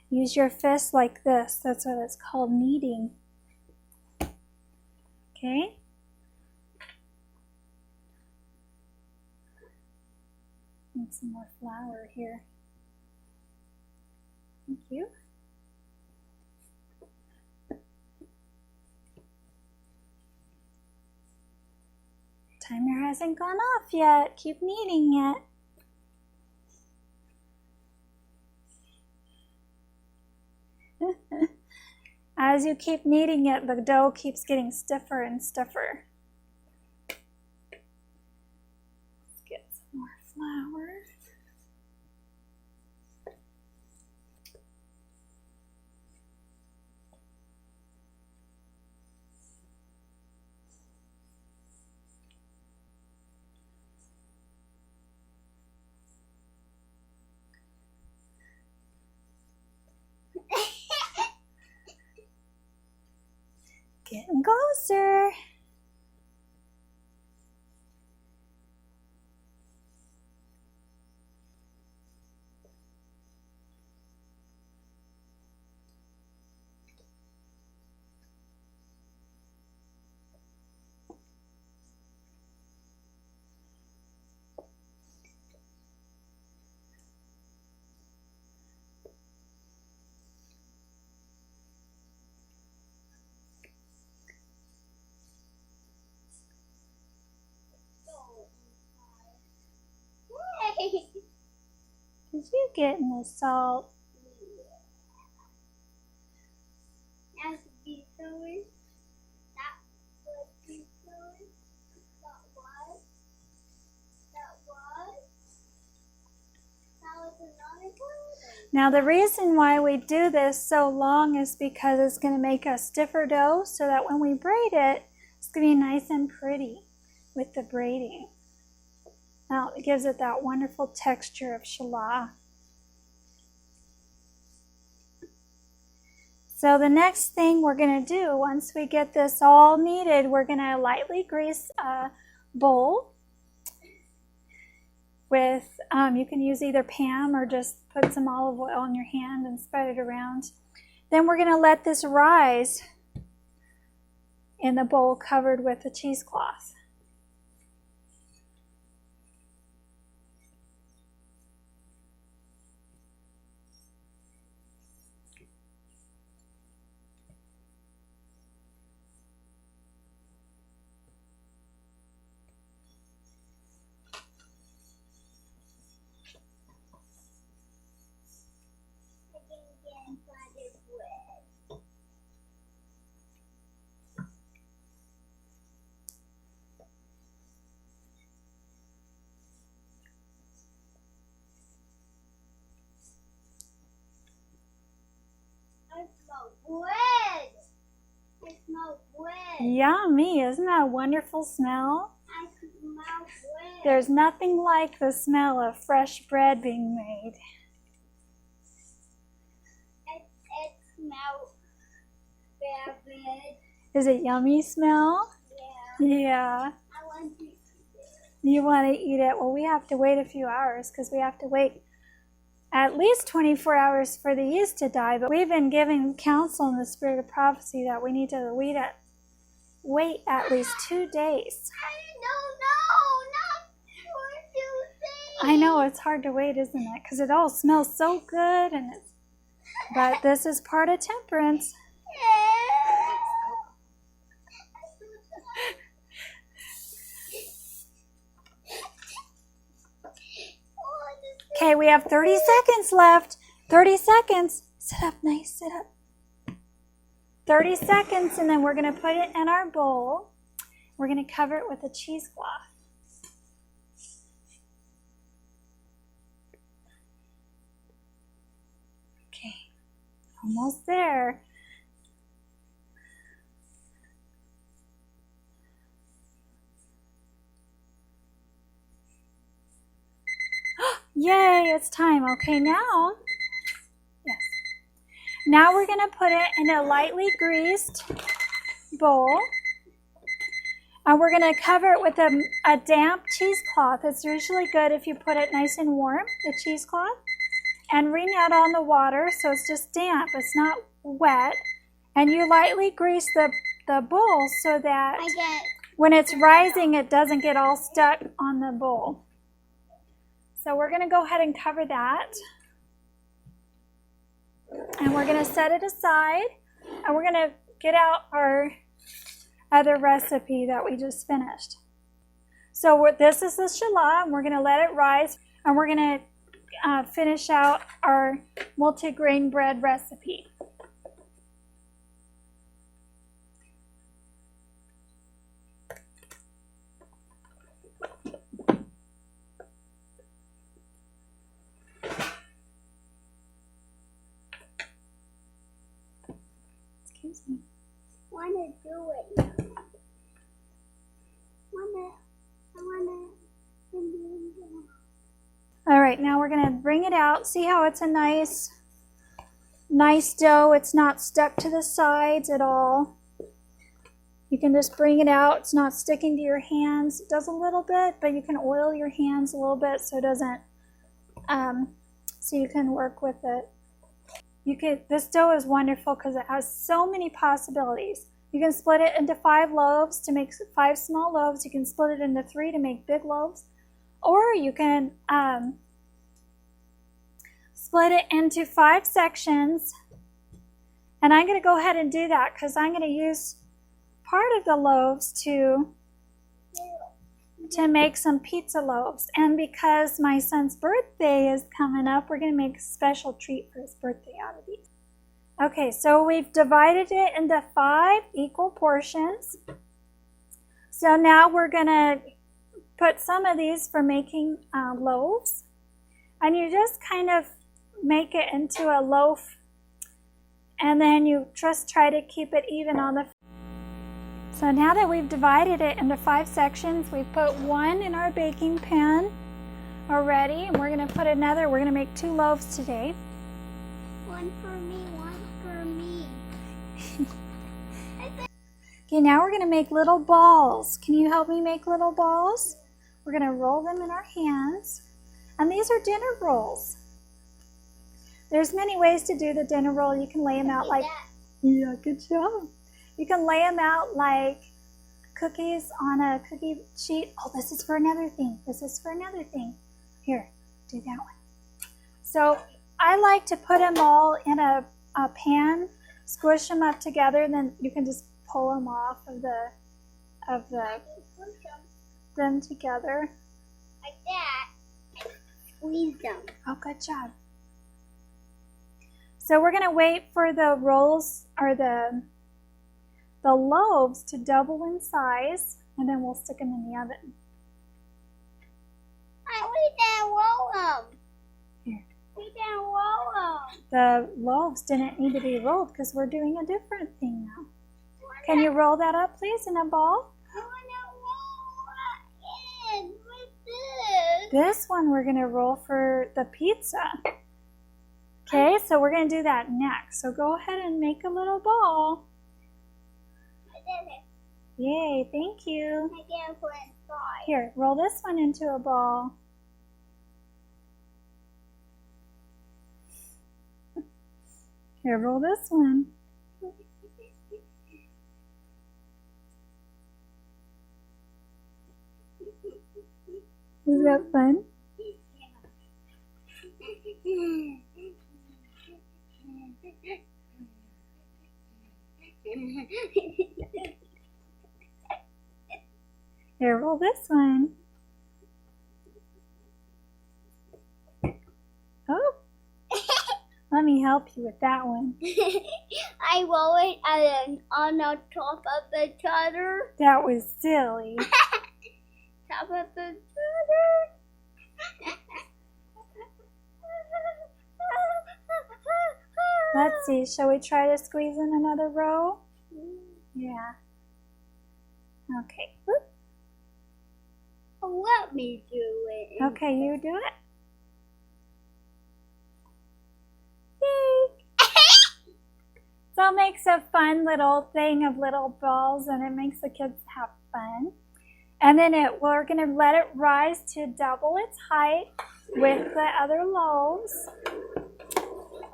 Use your fist like this. That's what it's called, kneading. Okay. Need some more flour here. Thank you. Timer hasn't gone off yet. Keep kneading it. As you keep kneading it, the dough keeps getting stiffer and stiffer. Let's get some more flour. Getting closer. Did you get in the salt? As be going, that would be going, that was another one. Now the reason why we do this so long is because it's going to make a stiffer dough so that when we braid it, it's going to be nice and pretty with the braiding. Now it gives it that wonderful texture of challah. So the next thing we're going to do, once we get this all kneaded, we're going to lightly grease a bowl with, you can use either Pam or just put some olive oil on your hand and spread it around. Then we're going to let this rise in the bowl covered with a cheesecloth. Bread. I smell bread. Yummy, isn't that a wonderful smell? I smell bread. There's nothing like the smell of fresh bread being made. Is it yummy smell? Yeah. Yeah. I want to eat it. You want to eat it? Well, we have to wait a few hours because we have to wait at least 24 hours for the yeast to die. But we've been giving counsel in the spirit of prophecy that we need to wait at least 2 days. Not for 2 days. I know it's hard to wait, isn't it? Because it all smells so good, but this is part of temperance. Okay, we have 30 seconds left. 30 seconds. Sit up, nice, sit up. 30 seconds, and then we're going to put it in our bowl. We're going to cover it with a cheesecloth. Okay, almost there. Yay, it's time. Okay, now we're going to put it in a lightly greased bowl. And we're going to cover it with a damp cheesecloth. It's usually good if you put it nice and warm, the cheesecloth. And wring out on the water so it's just damp. It's not wet. And you lightly grease the bowl so that when it's rising, it doesn't get all stuck on the bowl. So we're going to go ahead and cover that. And we're going to set it aside. And we're going to get out our other recipe that we just finished. So this is the challah, and we're going to let it rise. And we're going to finish out our multigrain bread recipe. Excuse me. I want to do it now. I want to. All right, now we're going to bring it out. See how it's a nice dough. It's not stuck to the sides at all. You can just bring it out. It's not sticking to your hands. It does a little bit, but you can oil your hands a little bit so it doesn't, so you can work with it. This dough is wonderful because it has so many possibilities. You can split it into 5 loaves to make 5 small loaves. You can split it into 3 to make big loaves. Or you can split it into 5 sections. And I'm going to go ahead and do that because I'm going to use part of the loaves to make some pizza loaves. And because my son's birthday is coming up, we're going to make a special treat for his birthday out of these. Okay, so we've divided it into 5 equal portions. So now we're going to put some of these for making loaves. And you just kind of make it into a loaf. And then you just try to keep it even on the. So now that we've divided it into 5 sections, we've put 1 in our baking pan already. And we're going to put another. We're going to make 2 loaves today. 1 for me, 1 for me. Okay, now we're going to make little balls. Can you help me make little balls? We're going to roll them in our hands. And these are dinner rolls. There's many ways to do the dinner roll. You can lay them out like, yeah, good job. You can lay them out like cookies on a cookie sheet. Oh, this is for another thing. This is for another thing. Here, do that one. So I like to put them all in a pan, squish them up together, and then you can just pull them off of them together. Like that. And squeeze them. Oh, good job. So we're going to wait for the rolls or the loaves to double in size, and then we'll stick them in the oven. We didn't roll them. Here. We didn't roll them. The loaves didn't need to be rolled because we're doing a different thing now. Can you roll that up, please, in a ball? I want to roll it in with this. This one we're going to roll for the pizza. Okay, so we're going to do that next. So go ahead and make a little ball. did it. Yay, thank you. I can't put it inside. Here, roll this one into a ball. Here, roll this one. Was that fun? Here, roll this one. Oh, let me help you with that one. I roll it on the top of the cutter. That was silly. Top of the cutter. Let's see, shall we try to squeeze in another row? Yeah. Okay. Whoop. Let me do it. Okay, you do it. Yay! So it makes a fun little thing of little balls, and it makes the kids have fun. And then we're going to let it rise to double its height with the other loaves.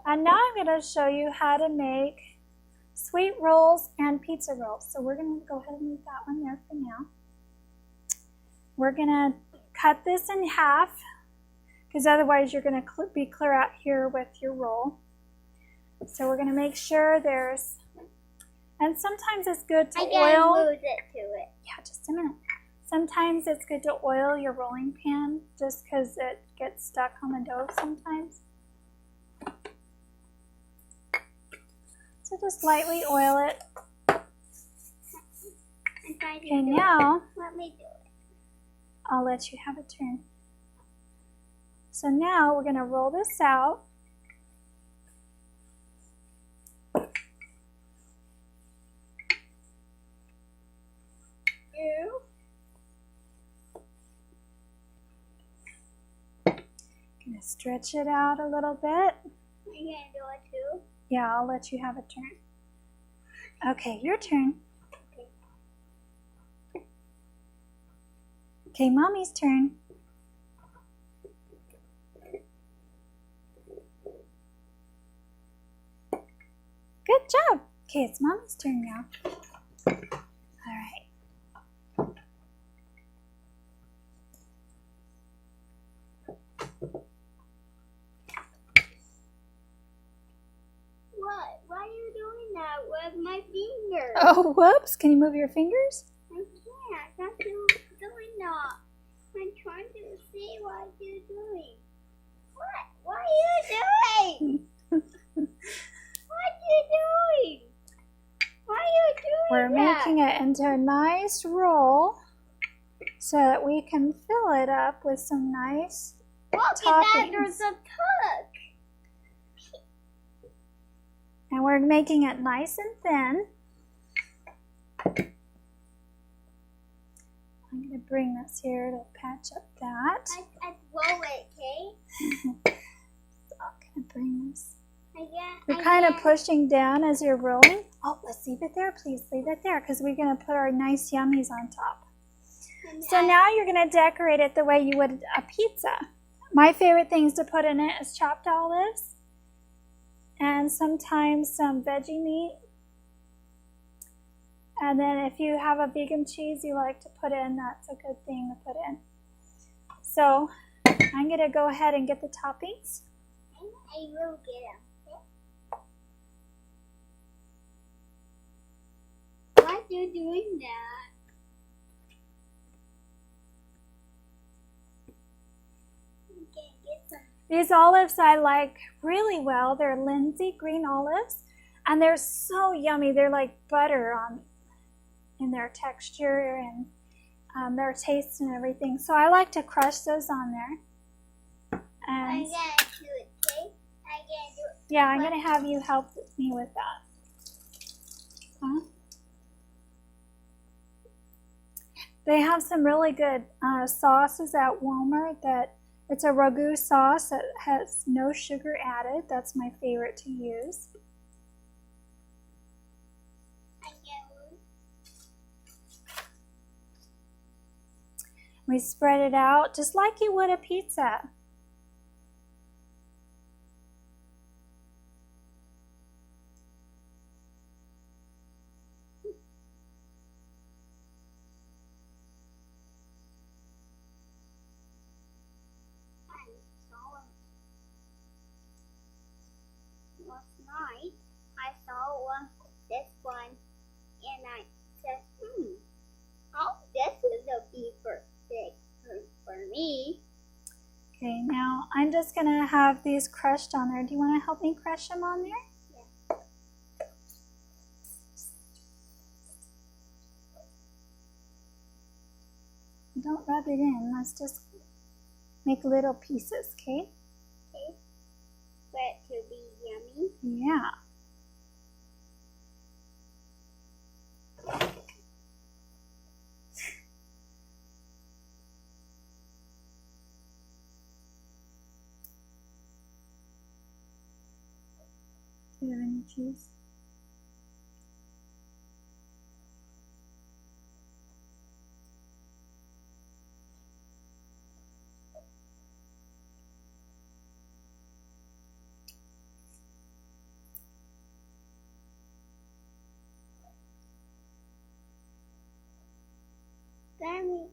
And now I'm going to show you how to make sweet rolls and pizza rolls. So we're going to go ahead and leave that one there for now. We're going to cut this in half, because otherwise you're going to be clear out here with your roll. So we're going to make sure there's, and sometimes it's good to I oil. gotta lose it to it. Yeah, just a minute. Sometimes it's good to oil your rolling pan just because it gets stuck on the dough sometimes. So just lightly oil it. Okay, now Let me do it. I'll let you have a turn. So now we're going to roll this out. You? Going to stretch it out a little bit. Are you gonna do it too? Yeah, I'll let you have a turn. Okay, your turn. Okay, Mommy's turn. Good job. Okay, it's Mommy's turn now. All right. What? Why are you doing that with my finger? Oh, whoops. Can you move your fingers? I can't. I'm doing that. I'm trying to see what you're doing. What? What are you doing? What are you doing? Why are you doing We're that? making it into a nice roll so that we can fill it up with some nice Look at that, toppings. there's a cook. And we're making it nice and thin. I'm going to bring this here to patch up that. I roll it, okay? So I'm going to bring this. Again. You're kind of pushing down as you're rolling. Oh, let's leave it there, please. Leave it there because we're going to put our nice yummies on top. So now you're going to decorate it the way you would a pizza. My favorite things to put in it is chopped olives and sometimes some veggie meat. And then if you have a vegan cheese you like to put in, that's a good thing to put in. So I'm going to go ahead and get the toppings. I will get them. Okay? Why are you doing that? Okay, get some. These olives I like really well. They're Lindsay green olives, and they're so yummy. They're like butter in their texture and their taste and everything. So I like to crush those on there. I'm And gonna do it, okay? I'm gonna do it. yeah, I'm going to have you help me with that. Huh? They have some really good sauces at Walmart that it's a ragu sauce that has no sugar added. That's my favorite to use. I'm gonna We spread it out just like you would a pizza. Last night I saw this one and I said, oh, this will be perfect for me. Okay, now I'm just going to have these crushed on there. Do you want to help me crush them on there? Yeah. Don't rub it in. Let's just make little pieces, okay? Okay. For it to be yummy. Yeah. Do you have any cheese? Then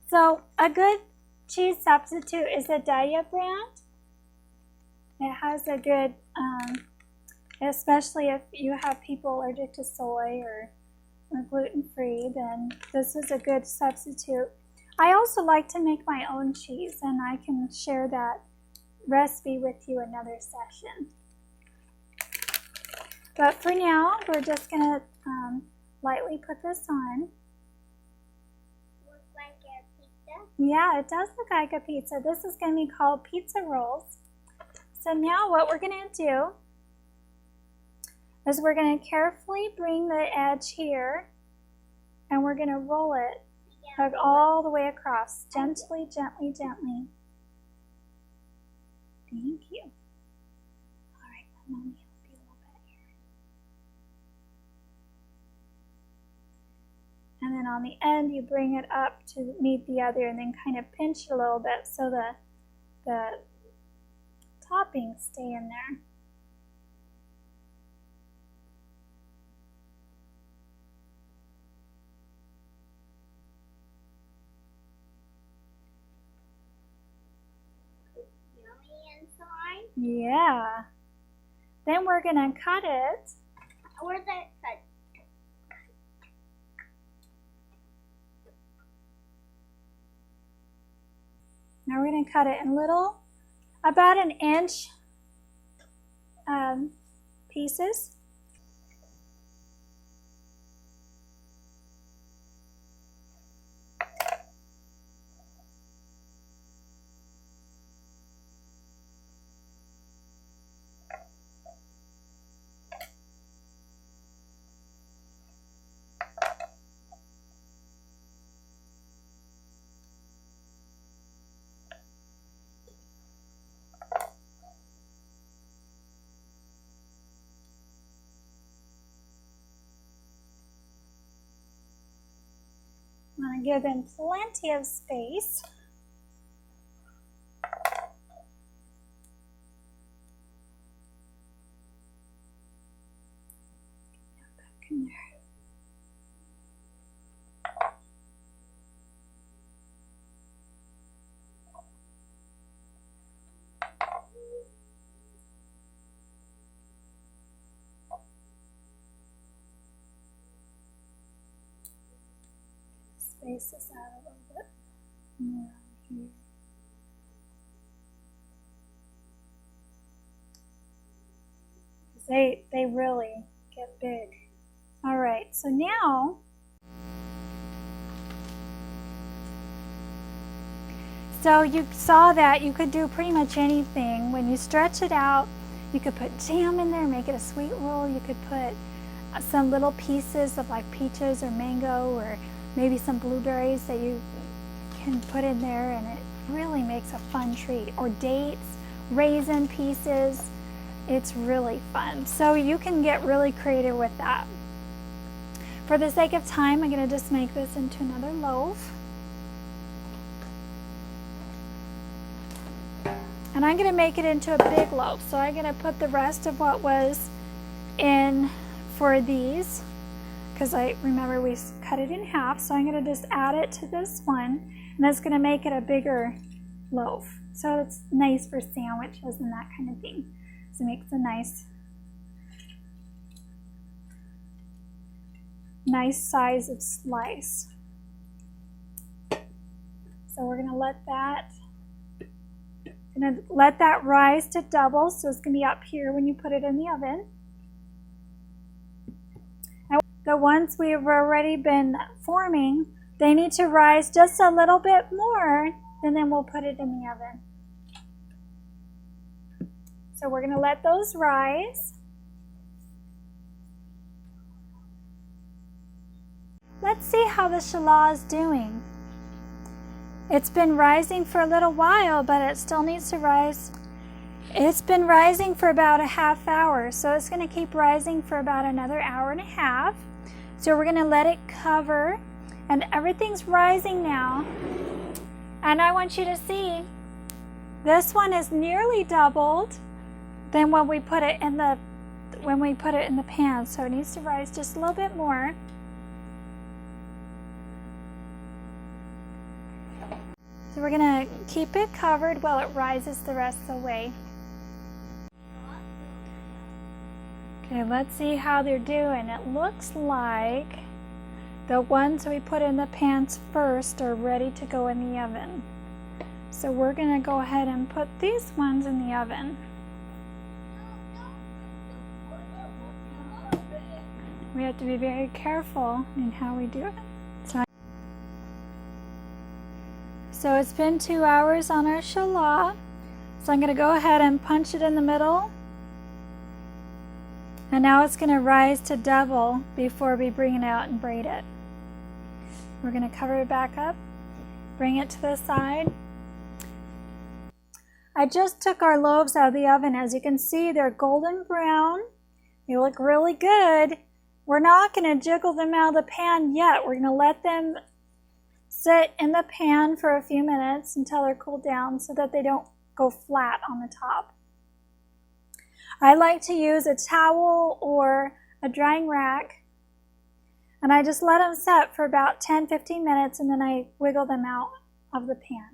So a good cheese substitute is a Daiya brand. It has a good, especially if you have people allergic to soy or gluten-free, then this is a good substitute. I also like to make my own cheese, and I can share that recipe with you another session. But for now, we're just going to lightly put this on. looks like a pizza. Yeah, it does look like a pizza. This is going to be called pizza rolls. So now what we're going to do is we're going to carefully bring the edge here, and we're going to roll it all the way across. Gently, gently, gently. Thank you. All right, let Mommy help you a little bit here. And then on the end, you bring it up to meet the other and then kind of pinch a little bit so the toppings stay in there. Yummy inside. Yeah. Then we're going to cut it. Where's that cut? Now we're going to cut it in little, about an inch pieces. I'm going to give them plenty of space. Get that back in there. Space this out a little bit more here. They really get big. All right, so now you saw that you could do pretty much anything. When you stretch it out, you could put jam in there, make it a sweet roll. You could put some little pieces of like peaches or mango or maybe some blueberries that you can put in there, and it really makes a fun treat. Or dates, raisin pieces. It's really fun. So you can get really creative with that. For the sake of time, I'm going to just make this into another loaf. And I'm going to make it into a big loaf. So I'm going to put the rest of what was in for these, because I remember we cut it in half. So I'm going to just add it to this one, and that's going to make it a bigger loaf. So it's nice for sandwiches and that kind of thing. So it makes a nice size of slice. So we're going to let that rise to double. So it's going to be up here when you put it in the oven. And the ones we've already been forming, they need to rise just a little bit more, and then we'll put it in the oven. So we're going to let those rise. Let's see how the challah is doing. It's been rising for a little while, but it still needs to rise. It's been rising for about a half hour, so it's going to keep rising for about another hour and a half. So we're going to let it cover, and everything's rising now. And I want you to see, this one is nearly doubled than when we put it in the pan. So it needs to rise just a little bit more. So we're going to keep it covered while it rises the rest of the way. Okay, let's see how they're doing. It looks like the ones we put in the pans first are ready to go in the oven. So we're going to go ahead and put these ones in the oven. We have to be very careful in how we do it. So it's been 2 hours on our challah. So I'm going to go ahead and punch it in the middle. And now it's going to rise to double before we bring it out and braid it. We're going to cover it back up, bring it to the side. I just took our loaves out of the oven. As you can see, they're golden brown. They look really good. We're not going to jiggle them out of the pan yet. We're going to let them sit in the pan for a few minutes until they're cooled down so that they don't go flat on the top. I like to use a towel or a drying rack, and I just let them set for about 10-15 minutes, and then I wiggle them out of the pan.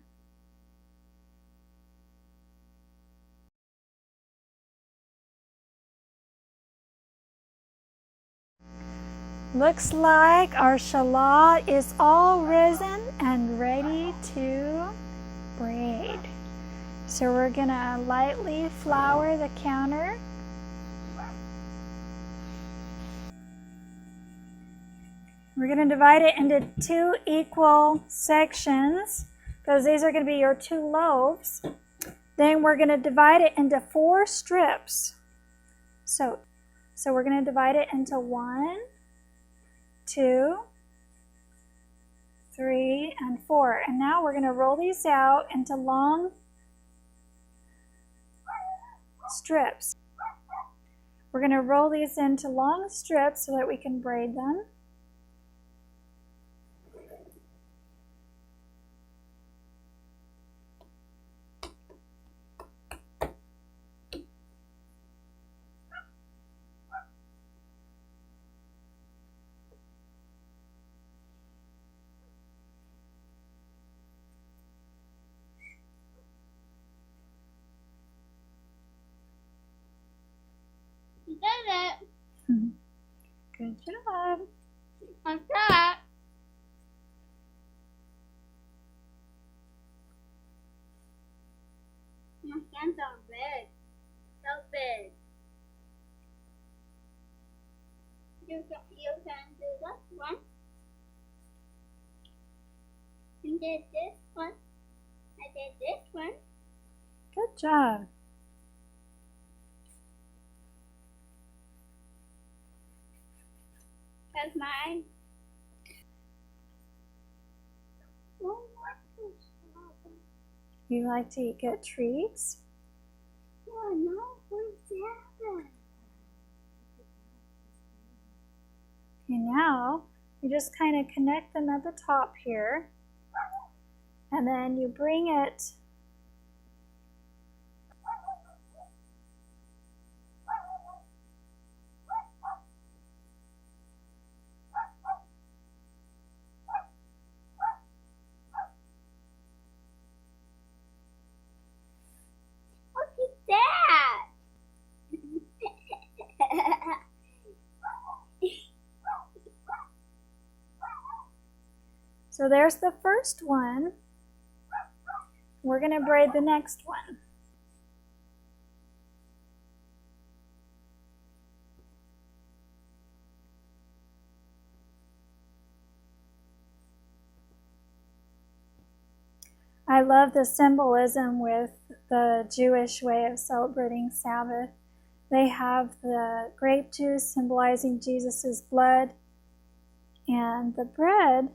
Looks like our challah is all risen and ready to braid. So we're going to lightly flour the counter. We're going to divide it into 2 equal sections, because these are going to be your 2 loaves. Then we're going to divide it into 4 strips. So we're going to divide it into 1, 2, 3, and 4. And now we're going to roll these out into long strips. We're going to roll these into long strips so that we can braid them. You did it. Good job. Like that. My hands are big. So big. You can do this one. And did this one. I did this one. Good job. That's mine. You like to get treats? Yeah, no, for Sabbath. Okay, now you just kind of connect them at the top here, and then you bring it Look at that. So there's the first one. We're going to braid the next one. I love the symbolism with the Jewish way of celebrating Sabbath. They have the grape juice symbolizing Jesus' blood, and the bread,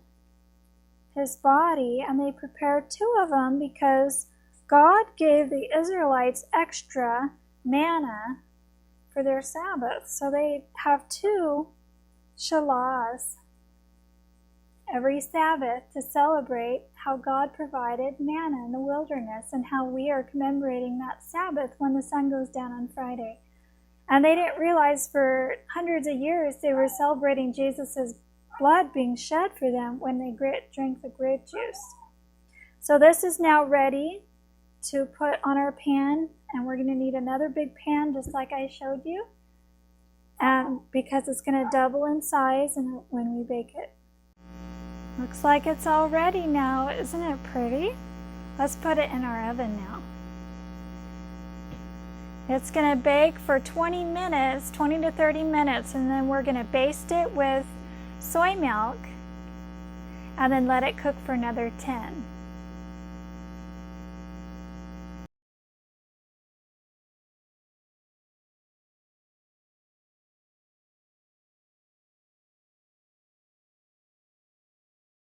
his body, and they prepared 2 of them because God gave the Israelites extra manna for their Sabbath. So they have 2 shalahs every Sabbath to celebrate how God provided manna in the wilderness and how we are commemorating that Sabbath when the sun goes down on Friday. And they didn't realize for hundreds of years they were celebrating Jesus' blood being shed for them when they drank the grape juice. So this is now ready to put on our pan, and we're going to need another big pan just like I showed you, and because it's going to double in size when we bake it. Looks like it's all ready now. Isn't it pretty? Let's put it in our oven now. It's going to bake for 20 minutes, 20 to 30 minutes, and then we're going to baste it with soy milk and then let it cook for another 10.